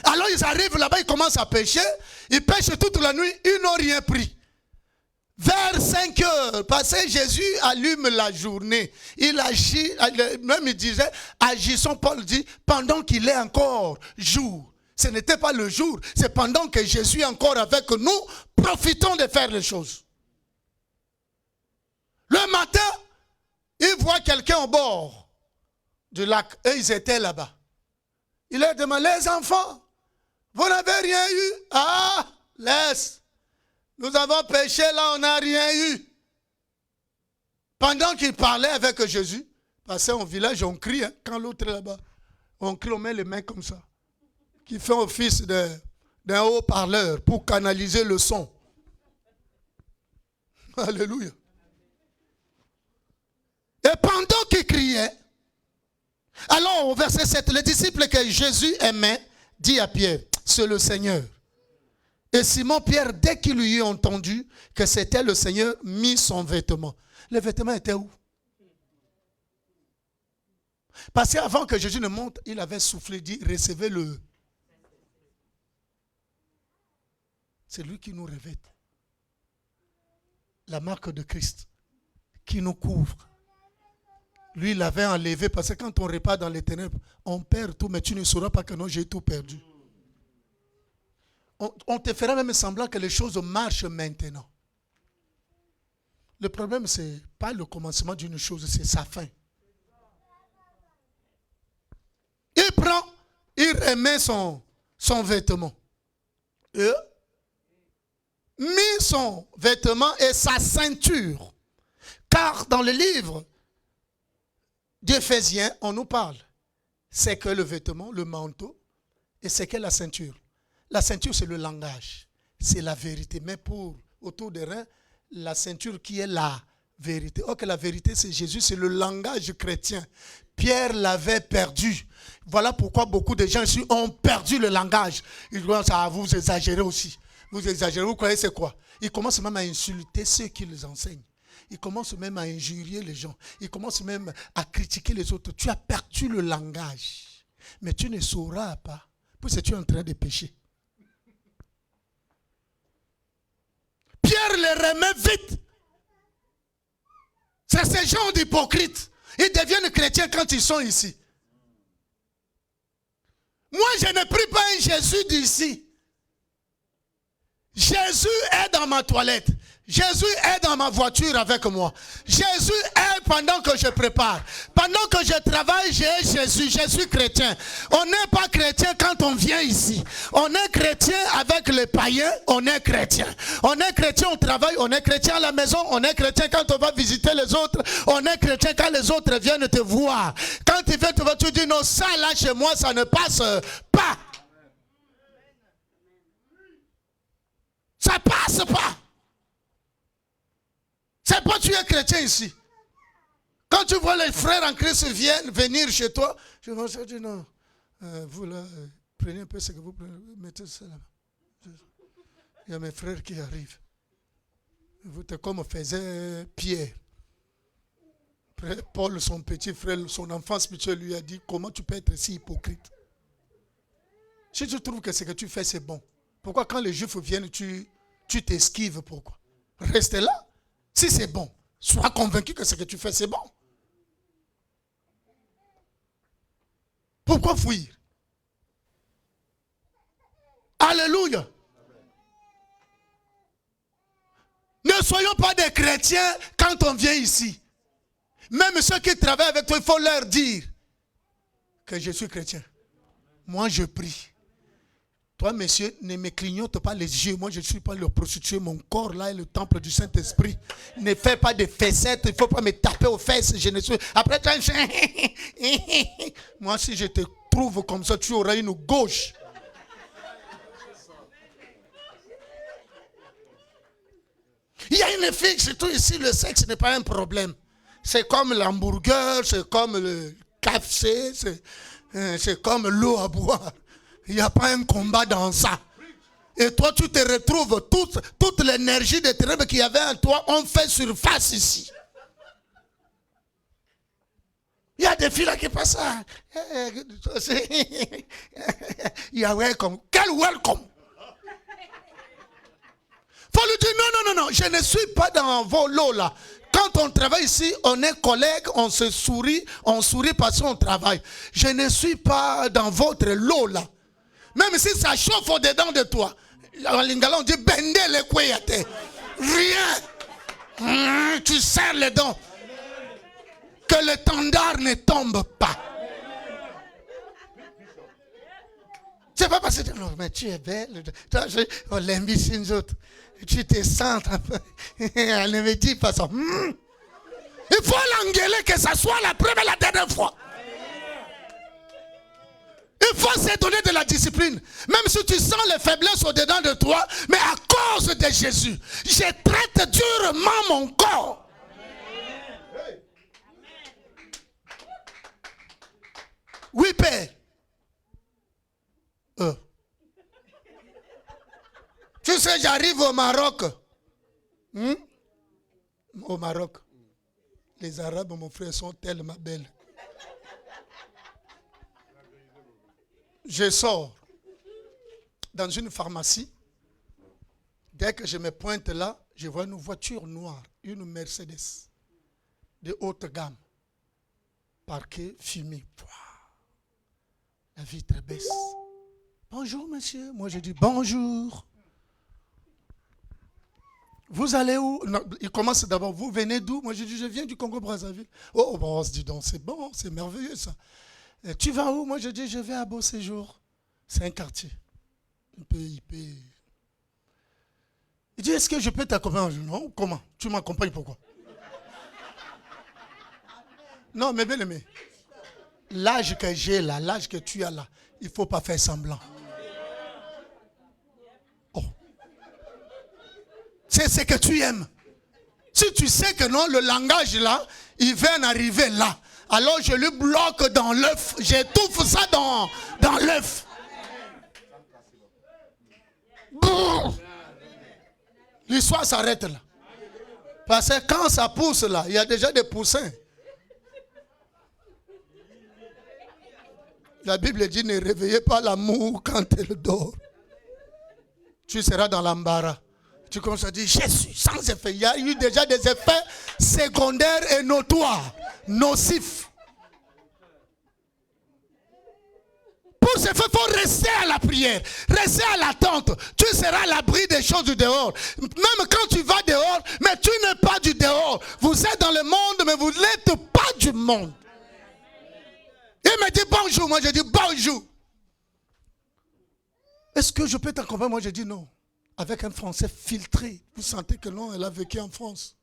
Alors ils arrivent là-bas, ils commencent à pêcher, ils pêchent toute la nuit, ils n'ont rien pris. Vers 5 heures, parce que Jésus allume la journée. Il agit, même il disait, agissons, Paul dit, pendant qu'il est encore jour. Ce n'était pas le jour, c'est pendant que Jésus est encore avec nous, profitons de faire les choses. Le matin, il voit quelqu'un au bord du lac, et ils étaient là-bas. Il leur demande, les enfants, vous n'avez rien eu? Ah, laisse. Nous avons péché là, on n'a rien eu. Pendant qu'il parlait avec Jésus, parce qu'au village, on crie, hein, quand l'autre est là-bas, on crie, on met les mains comme ça, qui fait office d'un haut-parleur pour canaliser le son. Alléluia. Et pendant qu'il criait, alors au verset 7, le disciple que Jésus aimait dit à Pierre, c'est le Seigneur. Et Simon-Pierre, dès qu'il eut entendu que c'était le Seigneur, mit son vêtement. Le vêtement était où? Parce qu'avant que Jésus ne monte, il avait soufflé, dit, recevez-le. C'est lui qui nous revête. La marque de Christ qui nous couvre. Lui, il l'avait enlevé parce que quand on repart dans les ténèbres, on perd tout, mais tu ne sauras pas que non, j'ai tout perdu. On te fera même semblant que les choses marchent maintenant. Le problème, ce n'est pas le commencement d'une chose, c'est sa fin. Il prend, il remet son vêtement. Et mit son vêtement et sa ceinture. Car dans le livre d'Éphésiens, on nous parle. C'est que le vêtement, le manteau, et c'est que la ceinture. La ceinture, c'est le langage, c'est la vérité. Mais pour autour des reins, la ceinture qui est la vérité. Or que la vérité, c'est Jésus, c'est le langage chrétien. Pierre l'avait perdu. Voilà pourquoi beaucoup de gens ici ont perdu le langage. Ils disent, ah, vous exagérez aussi. Vous exagérez, vous croyez c'est quoi? Ils commencent même à insulter ceux qui les enseignent. Il commence même à injurier les gens. Il commence même à critiquer les autres. Tu as perdu le langage. Mais tu ne sauras pas. Parce que tu es en train de pécher. Pierre les remet vite. C'est ces gens d'hypocrites. Ils deviennent chrétiens quand ils sont ici. Moi, je ne prie pas un Jésus d'ici. Jésus est dans ma toilette. Jésus est dans ma voiture avec moi. Jésus est pendant que je prépare. Pendant que je travaille, j'ai Jésus. Je suis chrétien. On n'est pas chrétien quand on vient ici. On est chrétien avec les païens, on est chrétien. On est chrétien au travail, on est chrétien à la maison, on est chrétien quand on va visiter les autres. On est chrétien quand les autres viennent te voir. Quand ils viennent te voir, tu dis non, ça là chez moi, ça ne passe pas. Ça passe pas. C'est pas tu es chrétien ici. Quand tu vois les frères en Christ venir chez toi, je vais dire non, vous là, prenez un peu ce que vous prenez, mettez ça là. Il y a mes frères qui arrivent. Vous êtes comme faisait Pierre. Paul, son petit frère, son enfant spirituel lui a dit, comment tu peux être si hypocrite? Si tu trouves que ce que tu fais c'est bon, pourquoi quand les Juifs viennent, tu t'esquives? Pourquoi? Reste là. Si c'est bon, sois convaincu que ce que tu fais, c'est bon. Pourquoi fuir? Alléluia. Ne soyons pas des chrétiens quand on vient ici. Même ceux qui travaillent avec toi, il faut leur dire que je suis chrétien. Moi, je prie. Toi, monsieur, ne me clignote pas les yeux. Moi, je ne suis pas le prostitué. Mon corps, là, est le temple du Saint-Esprit. Ne fais pas de fessettes. Il ne faut pas me taper aux fesses. Je ne suis... Après, moi, si je te trouve comme ça, tu auras une gauche. Il y a une fille, surtout ici, le sexe n'est pas un problème. C'est comme l'hamburger, c'est comme le café, c'est comme l'eau à boire. Il n'y a pas un combat dans ça. Et toi, tu te retrouves, toute l'énergie des ténèbres qu'il y avait en toi, on fait surface ici. Il y a des filles là qui passent ça. Il y a welcome. Quel welcome? Faut lui dire non, je ne suis pas dans vos lots là. Quand on travaille ici, on est collègues, on se sourit, on sourit parce qu'on travaille. Je ne suis pas dans votre lot là. Même si ça chauffe au-dedans de toi. En lingala, on dit bende le kweyate. Rien. Tu serres les dents. Que l'étendard ne tombe pas. C'est pas parce que non, mais tu es belle. On l'aime ici nous autres. Tu te sens un peu. Elle ne me dit pas ça. Il faut l'engueuler que ça soit la première et la dernière fois. Il faut se donner de la discipline. Même si tu sens les faiblesses au-dedans de toi, mais à cause de Jésus, je traite durement mon corps. Oui, Père. Tu sais, j'arrive au Maroc. Au Maroc. Les Arabes, mon frère, sont tellement belles. Je sors dans une pharmacie. Dès que je me pointe là, je vois une voiture noire, une Mercedes de haute gamme, parquée, fumée. La vitre baisse. Bonjour monsieur. Moi je dis bonjour. Vous allez où? Non, il commence d'abord, vous venez d'où? Moi je dis je viens du Congo-Brazzaville. Oh bon, on se dit donc c'est bon, c'est merveilleux ça. Et tu vas où? Moi je dis je vais à Beau Séjour. C'est un quartier. Un peu hyper. Il dit est-ce que je peux t'accompagner? Non, comment? Tu m'accompagnes pourquoi? Non mais bien aimé. L'âge que j'ai là, l'âge que tu as là, il ne faut pas faire semblant. Oh. C'est ce que tu aimes. Si tu sais que non, le langage là, il vient d'arriver là. Alors je le bloque dans l'œuf. J'étouffe ça dans l'œuf. L'histoire s'arrête là. Parce que quand ça pousse là, il y a déjà des poussins. La Bible dit ne réveillez pas l'amour quand elle dort. Tu seras dans l'embarras. Tu commences à dire Jésus, sans effet. Il y a eu déjà des effets secondaires et notoires, nocifs. Pour ce faire, il faut rester à la prière, rester à l'attente. Tu seras à l'abri des choses du dehors. Même quand tu vas dehors, mais tu n'es pas du dehors. Vous êtes dans le monde, mais vous n'êtes pas du monde. Il me dit bonjour, moi je dis bonjour. Est-ce que je peux t'accompagner? Moi je dis non. Avec un français filtré. Vous sentez que non, elle a vécu en France.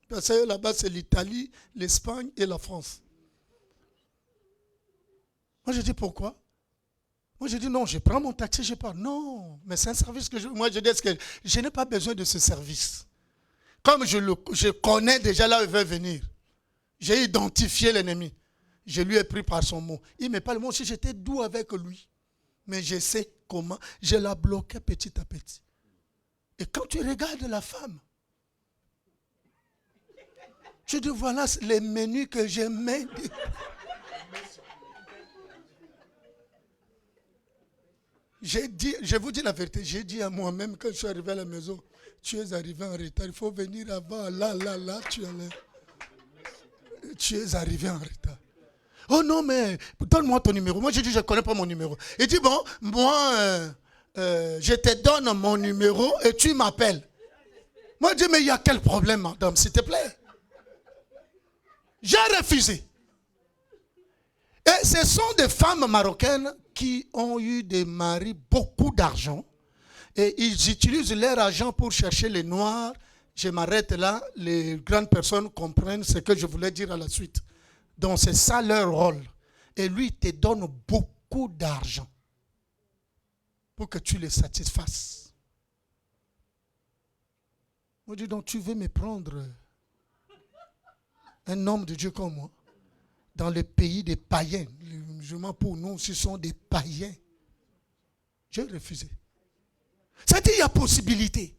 Parce que là-bas c'est l'Italie, l'Espagne et la France. Moi, je dis pourquoi? Moi, je dis non, je prends mon taxi, je pars. Non, mais c'est un service que moi, je dis que je n'ai pas besoin de ce service. Comme je connais déjà là où il veut venir, j'ai identifié l'ennemi. Je lui ai pris par son mot. Il me parle, moi aussi, j'étais doux avec lui. Mais je sais comment. Je la bloquais petit à petit. Et quand tu regardes la femme, tu dis, voilà les menus que j'aimais. J'ai dit, je vous dis la vérité, j'ai dit à moi-même quand je suis arrivé à la maison, tu es arrivé en retard, il faut venir avant, là, tu es arrivé en retard. Oh non, mais donne-moi ton numéro. Moi, j'ai dit, je ne connais pas mon numéro. Il dit, bon, moi, je te donne mon numéro et tu m'appelles. Moi, je dis, mais il y a quel problème, madame, s'il te plaît? J'ai refusé. Et ce sont des femmes marocaines qui ont eu des maris beaucoup d'argent. Et ils utilisent leur argent pour chercher les noirs. Je m'arrête là. Les grandes personnes comprennent ce que je voulais dire à la suite. Donc c'est ça leur rôle. Et lui, il te donne beaucoup d'argent pour que tu les satisfasses. Moi, je dis donc, tu veux me prendre un homme de Dieu comme moi dans le pays des païens. Les musulmans pour nous, ce sont des païens. J'ai refusé. C'est-à-dire qu'il y a possibilité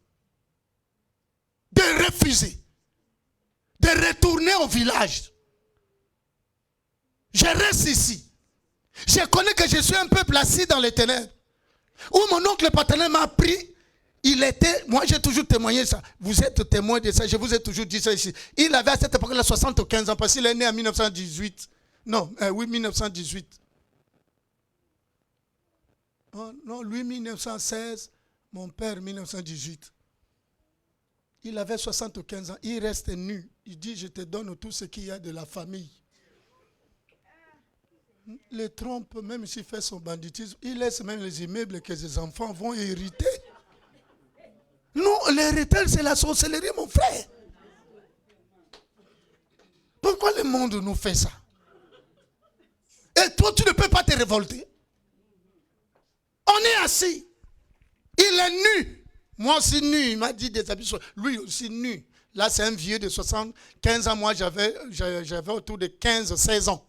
de refuser, de retourner au village. Je reste ici. Je connais que je suis un peu placé dans les ténèbres. Où mon oncle paternel m'a pris, il était, moi j'ai toujours témoigné ça. Vous êtes témoin de ça, je vous ai toujours dit ça ici. Il avait à cette époque-là 75 ans, parce qu'il est né en 1918. Non, oui, 1918. Oh, non, lui 1916, mon père 1918. Il avait 75 ans, il reste nu. Il dit, je te donne tout ce qu'il y a de la famille. Les trompe, même s'il fait son banditisme, il laisse même les immeubles que ses enfants vont hériter. Non, l'héritage, c'est la sorcellerie, mon frère. Pourquoi le monde nous fait ça? Et toi, tu ne peux pas te révolter. On est assis. Il est nu. Moi aussi nu. Il m'a dit des habits. Lui aussi nu. Là, c'est un vieux de 75 ans. Moi, j'avais autour de 15-16 ans.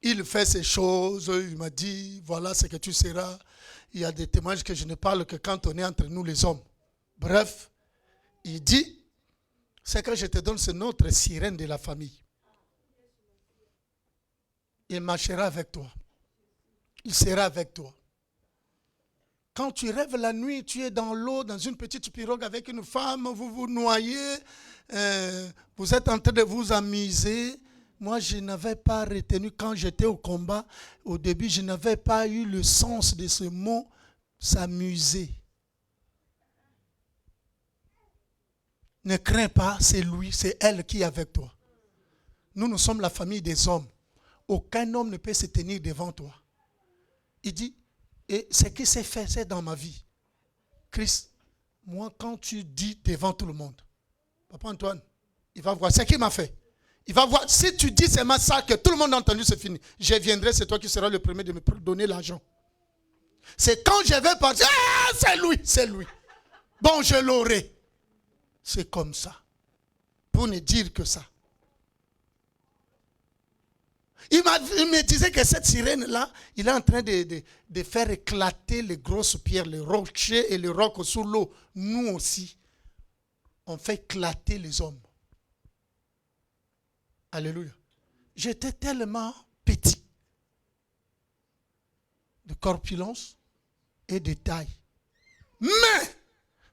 Il fait ces choses. Il m'a dit, voilà ce que tu seras. Il y a des témoignages que je ne parle que quand on est entre nous les hommes. Bref, il dit, c'est que je te donne, c'est notre sirène de la famille. Il marchera avec toi. Il sera avec toi. Quand tu rêves la nuit, tu es dans l'eau, dans une petite pirogue avec une femme, vous vous noyez, vous êtes en train de vous amuser. Moi, je n'avais pas retenu quand j'étais au combat. Au début, je n'avais pas eu le sens de ce mot, s'amuser. Ne crains pas, c'est lui, c'est elle qui est avec toi. Nous sommes la famille des hommes. Aucun homme ne peut se tenir devant toi. Il dit, et ce qui s'est fait, c'est dans ma vie. Christ, moi, quand tu dis devant tout le monde, Papa Antoine, il va voir ce qu'il m'a fait. Il va voir, si tu dis seulement ça, que tout le monde a entendu, c'est fini. Je viendrai, c'est toi qui seras le premier de me donner l'argent. C'est quand je vais partir, ah, c'est lui. Bon, je l'aurai. C'est comme ça. Pour ne dire que ça. Il me disait que cette sirène-là, il est en train de faire éclater les grosses pierres, les rochers et les rocs sous l'eau. Nous aussi, on fait éclater les hommes. Alléluia. J'étais tellement petit, de corpulence et de taille. Mais,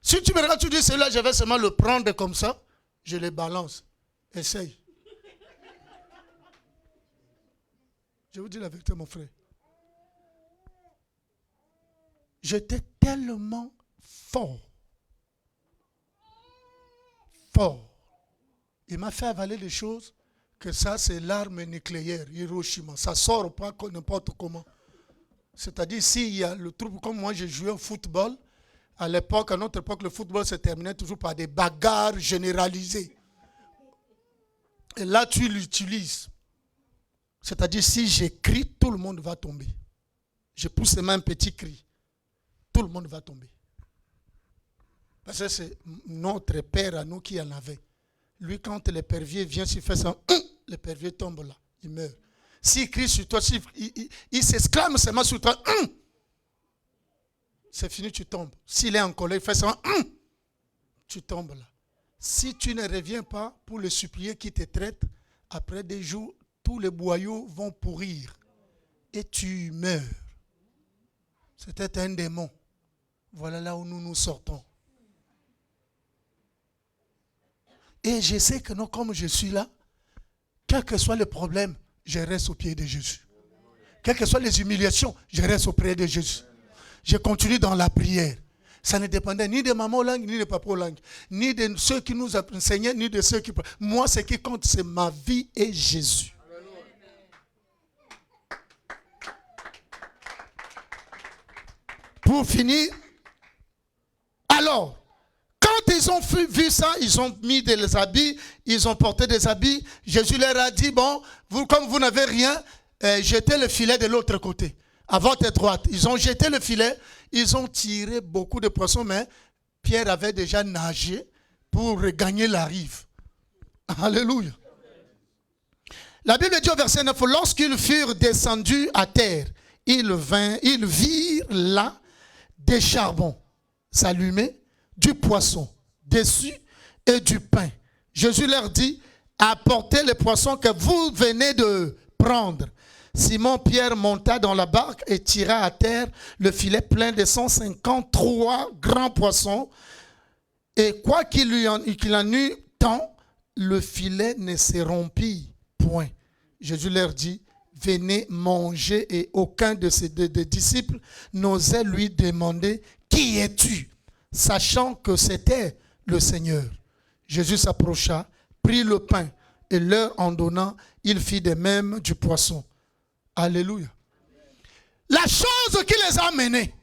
si tu me regardes, tu dis, celui-là, je vais seulement le prendre comme ça, je le balance. Essaye. Je vous dis la vérité, mon frère. J'étais tellement fort. Fort. Il m'a fait avaler des choses que ça, c'est l'arme nucléaire, Hiroshima. Ça sort pas n'importe comment. C'est-à-dire, s'il y a le trouble, comme moi, j'ai joué au football, à l'époque, à notre époque, le football se terminait toujours par des bagarres généralisées. Et là, tu l'utilises. C'est-à-dire, si j'écris, tout le monde va tomber. Je pousse même un petit cri. Tout le monde va tomber. Parce que c'est notre père à nous qui en avait. Lui, quand l'épervier vient, s'il fait ça, l'épervier tombe là, il meurt. S'il crie sur toi, il s'exclame seulement sur toi, c'est fini, tu tombes. S'il est en colère, il fait ça, tu tombes là. Si tu ne reviens pas pour le supplier qui te traite, après des jours, tous les boyaux vont pourrir et tu meurs. C'était un démon. Voilà là où nous nous sortons. Et je sais que non, comme je suis là, quel que soit le problème, je reste au pied de Jésus. Quelles que soient les humiliations, je reste auprès de Jésus. Je continue dans la prière. Ça ne dépendait ni de maman langue, ni de papa langue, ni de ceux qui nous enseignaient, ni de ceux qui... Moi, ce qui compte, c'est ma vie et Jésus. Pour finir, alors, quand ils ont vu ça, ils ont mis des habits, ils ont porté des habits. Jésus leur a dit, bon, vous, comme vous n'avez rien, jetez le filet de l'autre côté, à votre droite. Ils ont jeté le filet, ils ont tiré beaucoup de poissons, mais Pierre avait déjà nagé pour regagner la rive. Alléluia. La Bible dit au verset 9, lorsqu'ils furent descendus à terre, ils virent là des charbons s'allumer, du poisson dessus et du pain. Jésus leur dit, apportez les poissons que vous venez de prendre. Simon-Pierre monta dans la barque et tira à terre le filet plein de 153 grands poissons. Et quoi qu'il en eût tant, le filet ne se rompit point. Jésus leur dit, venez manger, et aucun de ses deux disciples n'osait lui demander, qui es-tu? Sachant que c'était le Seigneur. Jésus s'approcha, prit le pain et leur en donnant, il fit de même du poisson. Alléluia. La chose qui les a menés,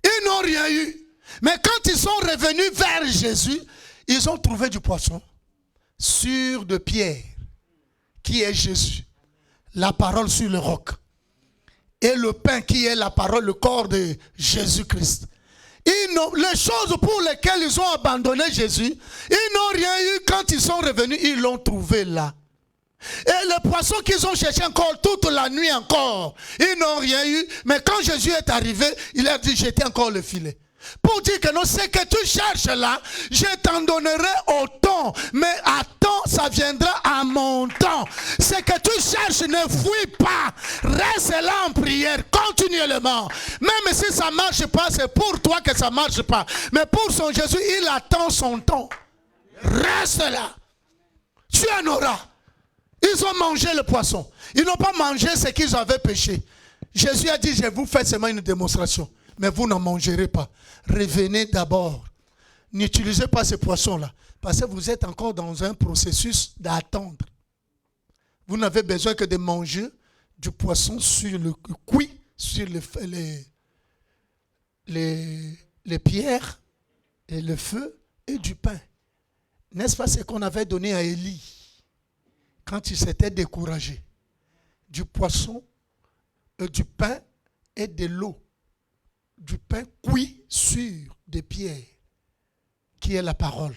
ils n'ont rien eu. Mais quand ils sont revenus vers Jésus, ils ont trouvé du poisson sur de pierre, qui est Jésus. La parole sur le roc. Et le pain qui est la parole, le corps de Jésus-Christ. Les choses pour lesquelles ils ont abandonné Jésus, ils n'ont rien eu. Quand ils sont revenus, ils l'ont trouvé là. Et le poisson qu'ils ont cherché encore toute la nuit encore, ils n'ont rien eu. Mais quand Jésus est arrivé, il a dit, jetez encore le filet. Pour dire que non, ce que tu cherches là, je t'en donnerai autant. Mais attends, ça viendra à mon temps. Ce que tu cherches, ne fuis pas. Reste là en prière, continuellement. Même si ça ne marche pas, c'est pour toi que ça ne marche pas. Mais pour son Jésus, il attend son temps. Reste là. Tu en auras. Ils ont mangé le poisson. Ils n'ont pas mangé ce qu'ils avaient péché. Jésus a dit, je vous fais seulement une démonstration. Mais vous n'en mangerez pas. Revenez d'abord. N'utilisez pas ces poissons-là. Parce que vous êtes encore dans un processus d'attendre. Vous n'avez besoin que de manger du poisson sur le cuit, sur les pierres et le feu et du pain. N'est-ce pas ce qu'on avait donné à Élie quand il s'était découragé? Du poisson, du pain et de l'eau. Du pain cuit sur des pierres, qui est la parole.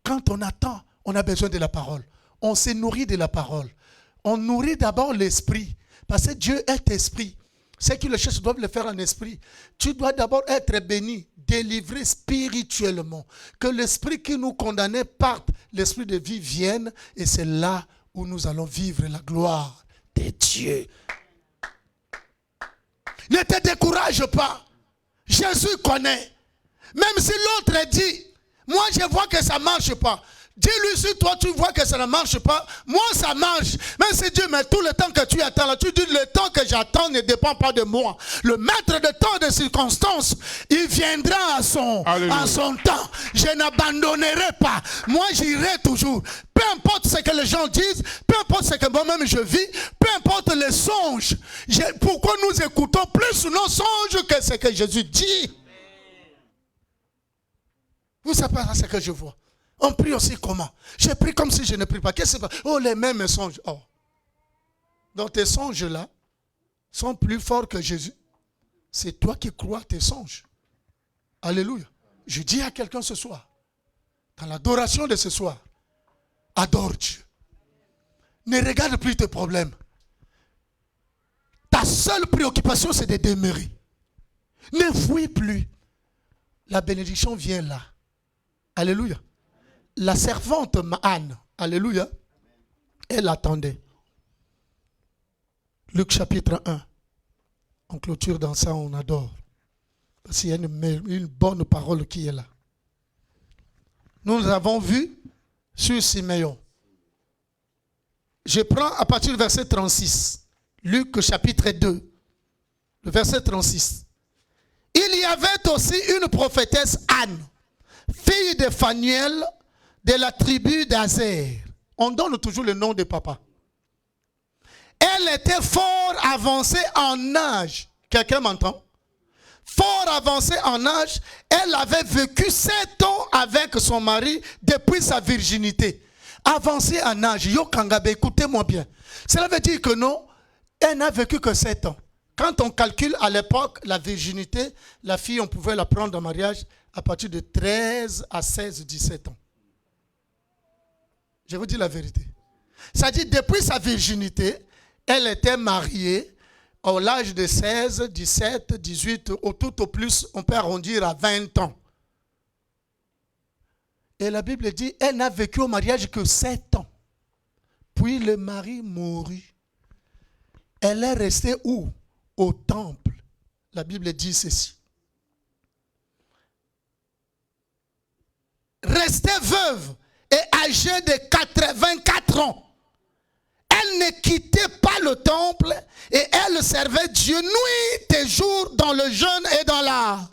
Quand on attend, on a besoin de la parole. On se nourrit de la parole. On nourrit d'abord l'esprit. Parce que Dieu est esprit. Ceux qui le cherchent doivent le faire en esprit. Tu dois d'abord être béni, délivré spirituellement. Que l'esprit qui nous condamnait parte, l'esprit de vie vienne. Et c'est là où nous allons vivre la gloire de Dieu. Ne te décourage pas. Jésus connaît. Même si l'autre dit, moi je vois que ça ne marche pas. Dis-lui, si toi tu vois que ça ne marche pas, moi ça marche. Même si Dieu met tout le temps que tu attends là, tu dis le temps que j'attends ne dépend pas de moi. Le maître de temps de circonstances, il viendra à son temps. Je n'abandonnerai pas. Moi j'irai toujours. Peu importe ce que les gens disent, peu importe ce que moi-même je vis, peu importe les songes. Pourquoi nous écoutons plus nos songes que ce que Jésus dit? Vous savez pas ce que je vois. On prie aussi comment? Je prie comme si je ne prie pas. Qu'est-ce que c'est? Oh, les mêmes songes. Oh. Donc tes songes là sont plus forts que Jésus. C'est toi qui crois tes songes. Alléluia. Je dis à quelqu'un ce soir, dans l'adoration de ce soir, adore Dieu. Ne regarde plus tes problèmes. Ta seule préoccupation, c'est de demeurer. Ne fuis plus. La bénédiction vient là. Alléluia. La servante Anne, alléluia, elle attendait. Luc chapitre 1. On clôture dans ça, on adore. Parce qu'il y a une bonne parole qui est là. Nous avons vu sur Siméon. Je prends à partir du verset 36. Luc chapitre 2. Le verset 36. Il y avait aussi une prophétesse Anne, fille de Phanuel, de la tribu d'Azer. On donne toujours le nom de papa. Elle était fort avancée en âge. Quelqu'un m'entend? Fort avancée en âge. Elle avait vécu 7 ans avec son mari depuis sa virginité. Avancée en âge. Yo Kangabe, écoutez-moi bien. Cela veut dire que non, elle n'a vécu que 7 ans. Quand on calcule à l'époque la virginité, la fille, on pouvait la prendre en mariage à partir de 13 à 16, 17 ans. Je vous dis la vérité. C'est-à-dire, depuis sa virginité, elle était mariée à l'âge de 16, 17, 18, tout au plus, on peut arrondir à 20 ans. Et la Bible dit, elle n'a vécu au mariage que 7 ans. Puis le mari mourut. Elle est restée où? Au temple. La Bible dit ceci. Restée veuve et âgée de 84 ans. Elle ne quittait pas le temple et elle servait Dieu nuit et jour dans le jeûne et dans la...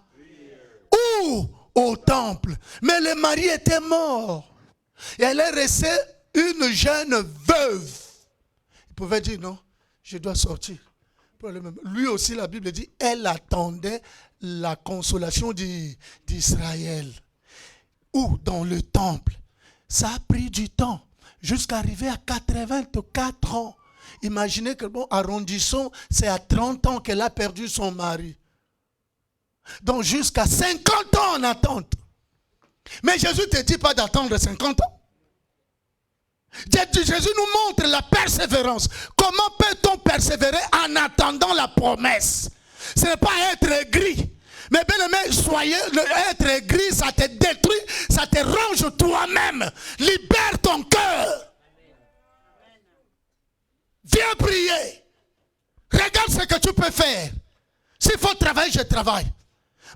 Où? Au temple. Mais le mari était mort. Et elle est restée une jeune veuve. Il pouvait dire non, je dois sortir. Lui aussi, la Bible dit, elle attendait la consolation d'Israël. Où? Dans le temple. Ça a pris du temps. Jusqu'à arriver à 84 ans. Imaginez que, bon, arrondissons, c'est à 30 ans qu'elle a perdu son mari. Donc jusqu'à 50 ans en attente. Mais Jésus ne te dit pas d'attendre 50 ans. Jésus nous montre la persévérance. Comment peut-on persévérer en attendant la promesse? Ce n'est pas être gris. Mais bien aimé, soyez, être gris, ça te détruit, ça te range toi-même. Libère ton cœur. Viens prier. Regarde ce que tu peux faire. S'il faut travailler, je travaille.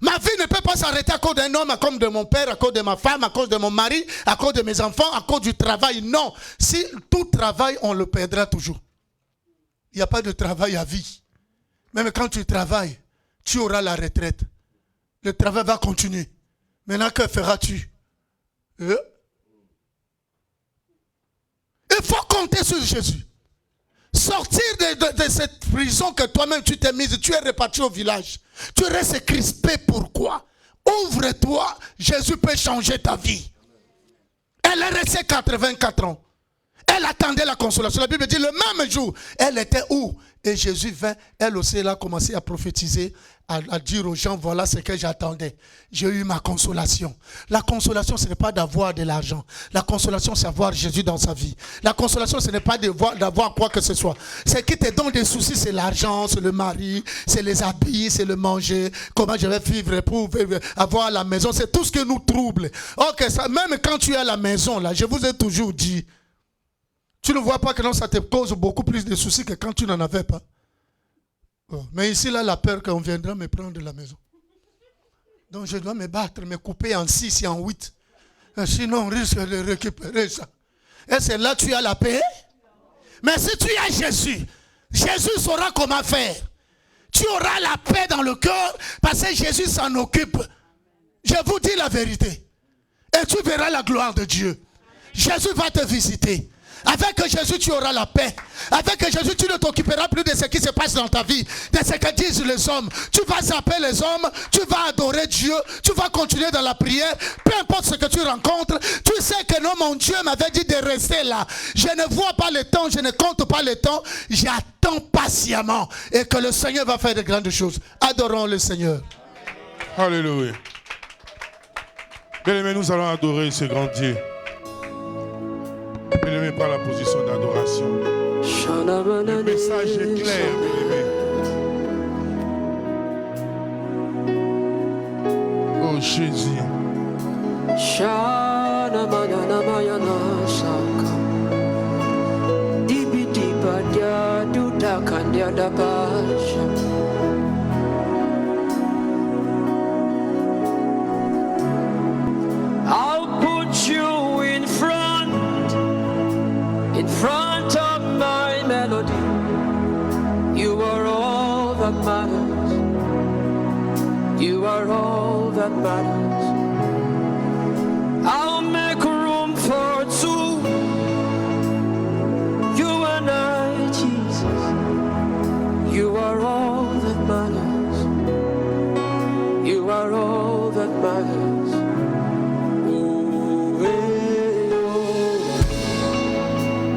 Ma vie ne peut pas s'arrêter à cause d'un homme, à cause de mon père, à cause de ma femme, à cause de mon mari, à cause de mes enfants, à cause du travail. Non. Si tout travail, on le perdra toujours. Il n'y a pas de travail à vie. Même quand tu travailles, tu auras la retraite. Le travail va continuer. Maintenant, que feras-tu? Il faut compter sur Jésus. Sortir de cette prison que toi-même tu t'es mise, tu es reparti au village. Tu restes crispé, pourquoi? Ouvre-toi, Jésus peut changer ta vie. Elle est restée 84 ans. Elle attendait la consolation. La Bible dit le même jour, elle était où? Et Jésus vint, elle aussi, elle a commencé à prophétiser, à dire aux gens, voilà ce que j'attendais. J'ai eu ma consolation. La consolation, ce n'est pas d'avoir de l'argent. La consolation, c'est avoir Jésus dans sa vie. La consolation, ce n'est pas d'avoir quoi que ce soit. Ce qui te donne des soucis, c'est l'argent, c'est le mari, c'est les habits, c'est le manger, comment je vais vivre pour avoir la maison. C'est tout ce qui nous trouble. Ok, ça, même quand tu es à la maison, là, je vous ai toujours dit, tu ne vois pas que non, ça te cause beaucoup plus de soucis que quand tu n'en avais pas. Oh, mais ici, là, la peur qu'on viendra me prendre de la maison. Donc, je dois me battre, me couper en 6 et en 8. Sinon, on risque de récupérer ça. Et c'est là que tu as la paix. Mais si tu as Jésus, Jésus saura comment faire. Tu auras la paix dans le cœur parce que Jésus s'en occupe. Je vous dis la vérité. Et tu verras la gloire de Dieu. Jésus va te visiter. Avec Jésus, tu auras la paix. Avec Jésus, tu ne t'occuperas plus de ce qui se passe dans ta vie, de ce que disent les hommes. Tu vas zapper les hommes, tu vas adorer Dieu, tu vas continuer dans la prière. Peu importe ce que tu rencontres, tu sais que non, mon Dieu m'avait dit de rester là. Je ne vois pas le temps, je ne compte pas le temps. J'attends patiemment et que le Seigneur va faire de grandes choses. Adorons le Seigneur. Alléluia. Bien-aimés, nous allons adorer ce grand Dieu. Bien-aimé, par la position d'adoration. Le message est clair, bien-aimé. Oh Jésus. I'll put you in front of my melody. You are all that matters. You are all that matters. I'll make room for two. You and I, Jesus. You are all that matters. You are all that matters.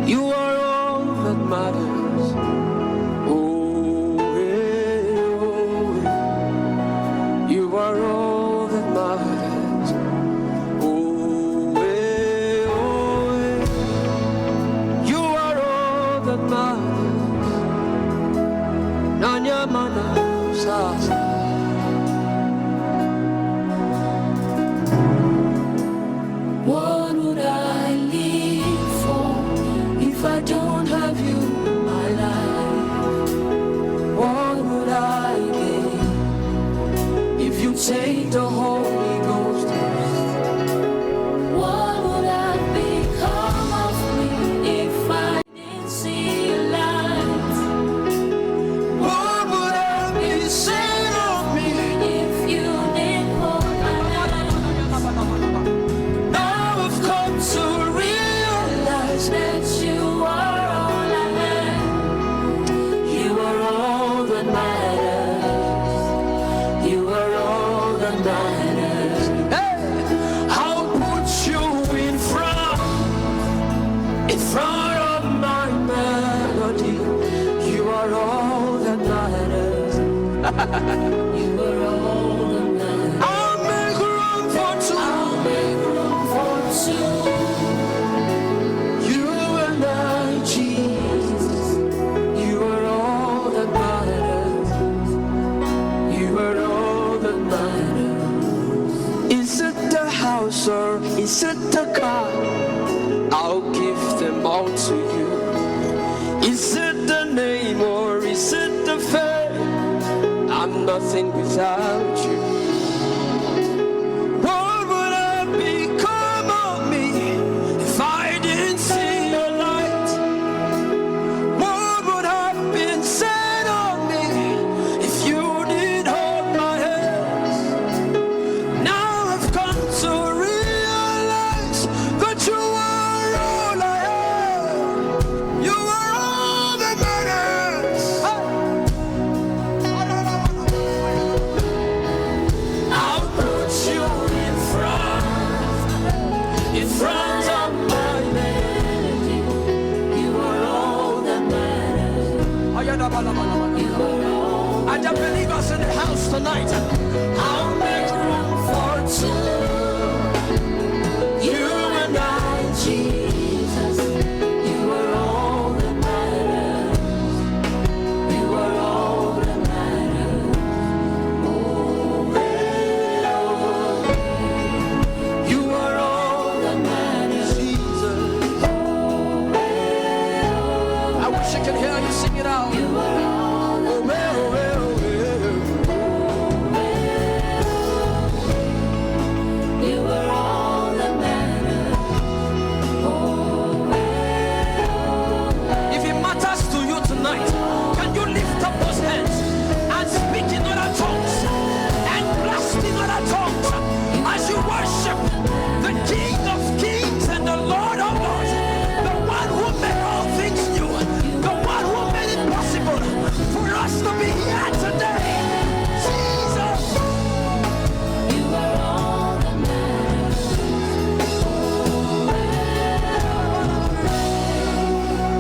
You are all that matters. Oh, you are all that matters. Oh, you are all that matters. Nanya mana sasa. What would I live for if I don't have you in my life? What would I gain if you take the Holy Ghost? What would I become of me if I didn't see your light? What would I be said of me? If you didn't hold my hand, Now I've come to realize that you are all I have. you are all that matters. You are all that matters. Hey, I'll put you in front of my melody. You are all that matters. You are all that matters. I'll make room for two. I'll make room for two. You and I, Jesus. You are all that matters. You are all that matters. Is it the house or is it the car? I'll give them all to you. Is it the name or is it the fame? I'm nothing without you. What would I become of me if I didn't see your light? What would have been said of me if you didn't hold my hands? Now I've come to realize that you are all I have. You are all that matters. Are there believers in the house tonight? I'll make room for two. You and I, Jesus. You are all that matters. You are all that matters. Oh, you are all that matters, Jesus. I wish I could hear you sing it out. You are all that matters. You are all that matters. If it matters to you tonight, can you lift up those hands and speak in other tongues and blast in other tongues as you worship the King of Kings and the Lord of Lords, the one who made all things new, the one who made it possible for us to be here today. Jesus, you are all that matters.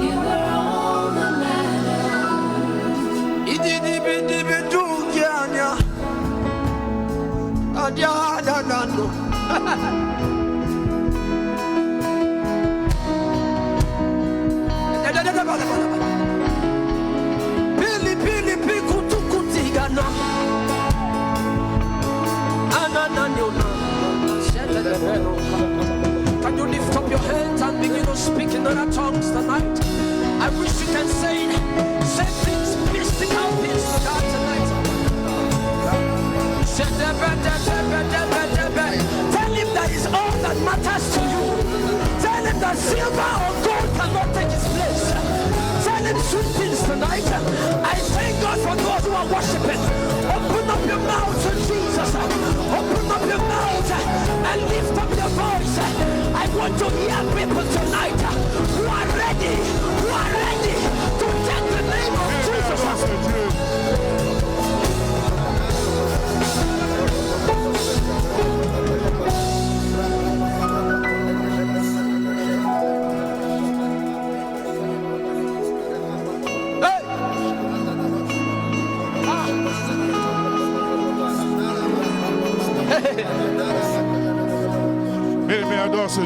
You are all that matters. Can you lift up your hands and begin to speak in other tongues tonight? I wish you can say things, mystical things to God tonight. Tell him that is all that matters to you. Tell him that silver or gold cannot take his place. Tell him sweet things tonight. I thank God for those who are worshiping. Open up your mouth to Jesus. Open up your mouth and lift up your voice. I want to hear people tonight who are ready to take the name of Jesus.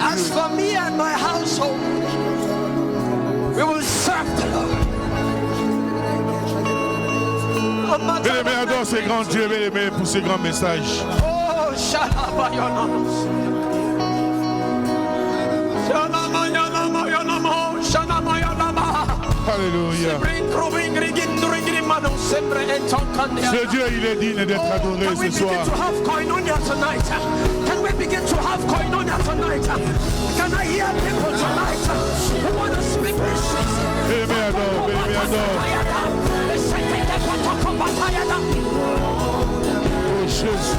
As for me and my household, we will serve the Lord. Bien-aimé, adore ces grands dieux, bien-aimé, pour ces grands messages. Oh, Shalabayonos. Alléluia. Ce Dieu, il est digne d'être adoré ce soir. Can we begin to have koinonia tonight? Can I hear people tonight who want to speak mysteries? Bien-aimé, adore, bien-aimé, adore. Oh, Jésus.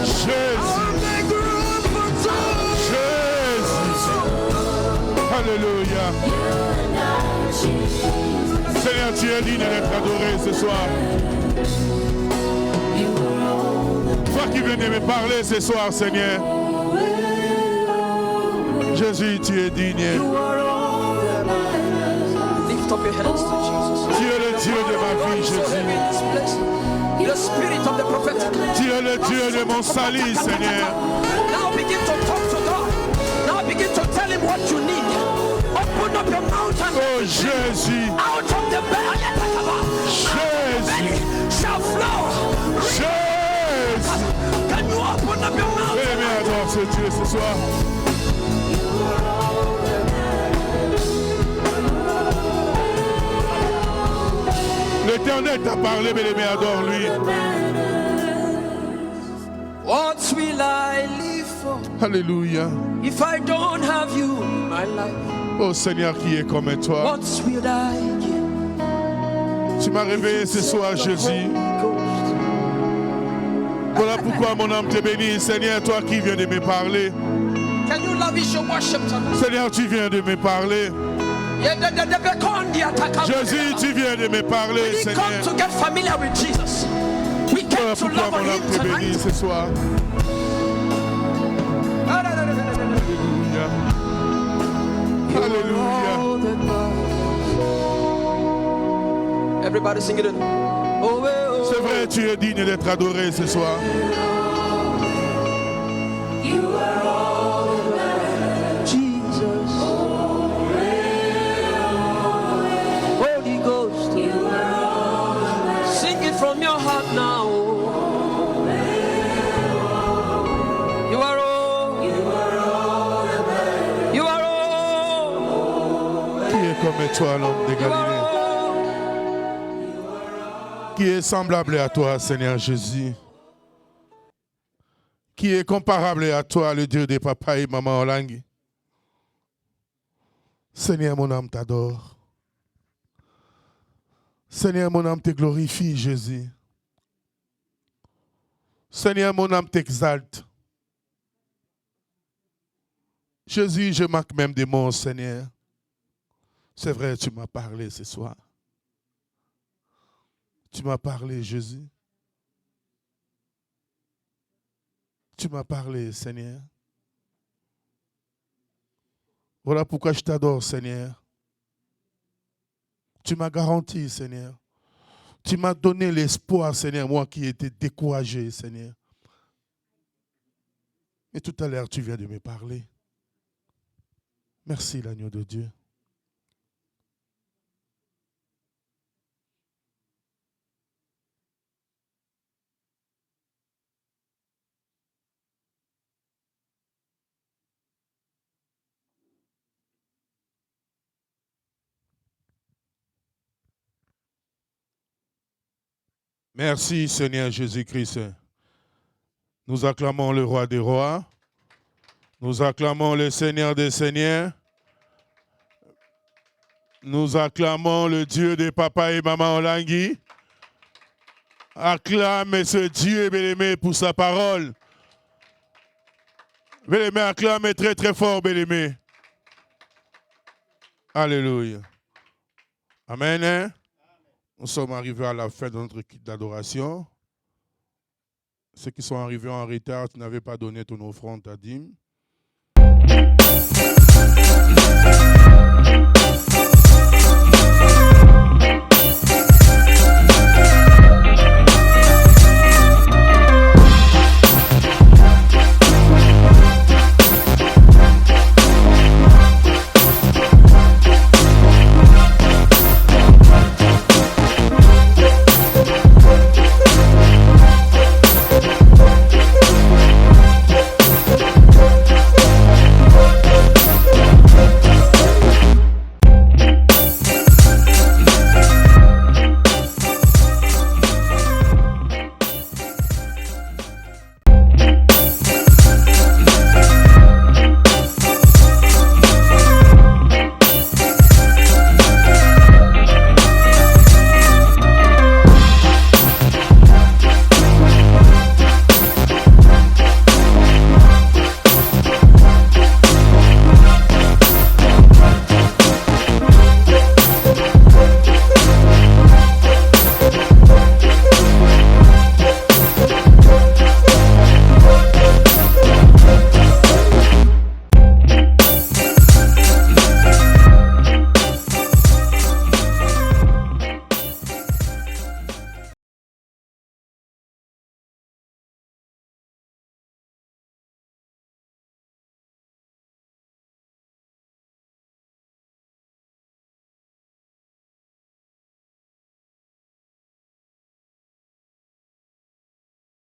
Jésus. Jésus. Alléluia. Seigneur, tu es digne d'être adoré ce soir. Toi qui viens de me parler ce soir, Seigneur. Jésus, tu es digne. Lift up your hands to Jesus. Tu es le Dieu de ma vie, Jésus. The spirit of the prophetic. Tu es le Dieu de mon salut, Seigneur. Now begin to talk to God. Now begin to tell him what you need. Open up your mouth and oh Jésus. Out of the belly shall flow. Jésus. Can you open up your mouth? Bien-aimé, adore ce Dieu ce soir. L'Éternel t'a parlé, bien-aimé, adore lui. What will I live for? Alléluia. If I don't have you in my life. Oh Seigneur qui est comme toi. What will I give? Tu m'as réveillé ce soir, Jésus. Voilà pourquoi mon âme te bénit, Seigneur, toi qui viens de me parler. Can you lavish your worship tonight? Seigneur, tu viens de me parler. Jésus, tu viens de me parler, we Seigneur. come to get familiar with Jesus. We came Voilà to pourquoi love on mon âme him te bénit tonight. ce soir. Alléluia. Alléluia. Everybody sing it. Oh, oh. C'est vrai, tu es digne d'être adoré ce soir. You are all that matters. Jesus. Holy Ghost. You are all that matters. Sing it from your heart now. You are all. You are all that matters. You are all. Qui est comme toi, l'homme de You are Galilée? all. Qui est semblable à toi, Seigneur Jésus? Qui est comparable à toi, le Dieu des papas et maman Olangi? Seigneur, mon âme t'adore. Seigneur, mon âme te glorifie, Jésus. Seigneur, mon âme t'exalte. Jésus, je manque même des mots, Seigneur. C'est vrai, tu m'as parlé ce soir. Tu m'as parlé, Jésus. Tu m'as parlé, Seigneur. Voilà pourquoi je t'adore, Seigneur. Tu m'as garanti, Seigneur. Tu m'as donné l'espoir, Seigneur, moi qui étais découragé, Seigneur. Et tout à l'heure, tu viens de me parler. Merci, l'agneau de Dieu. Merci Seigneur Jésus-Christ. Nous acclamons le roi des rois. Nous acclamons le Seigneur des seigneurs. Nous acclamons le Dieu des papas et maman Olangi. Acclame ce Dieu bien-aimé pour sa parole. Bien-aimé, acclame très très fort, bien-aimé. Alléluia. Amen. Nous sommes arrivés à la fin de notre kit d'adoration. Ceux qui sont arrivés en retard, tu n'avais pas donné ton offrande à dîme.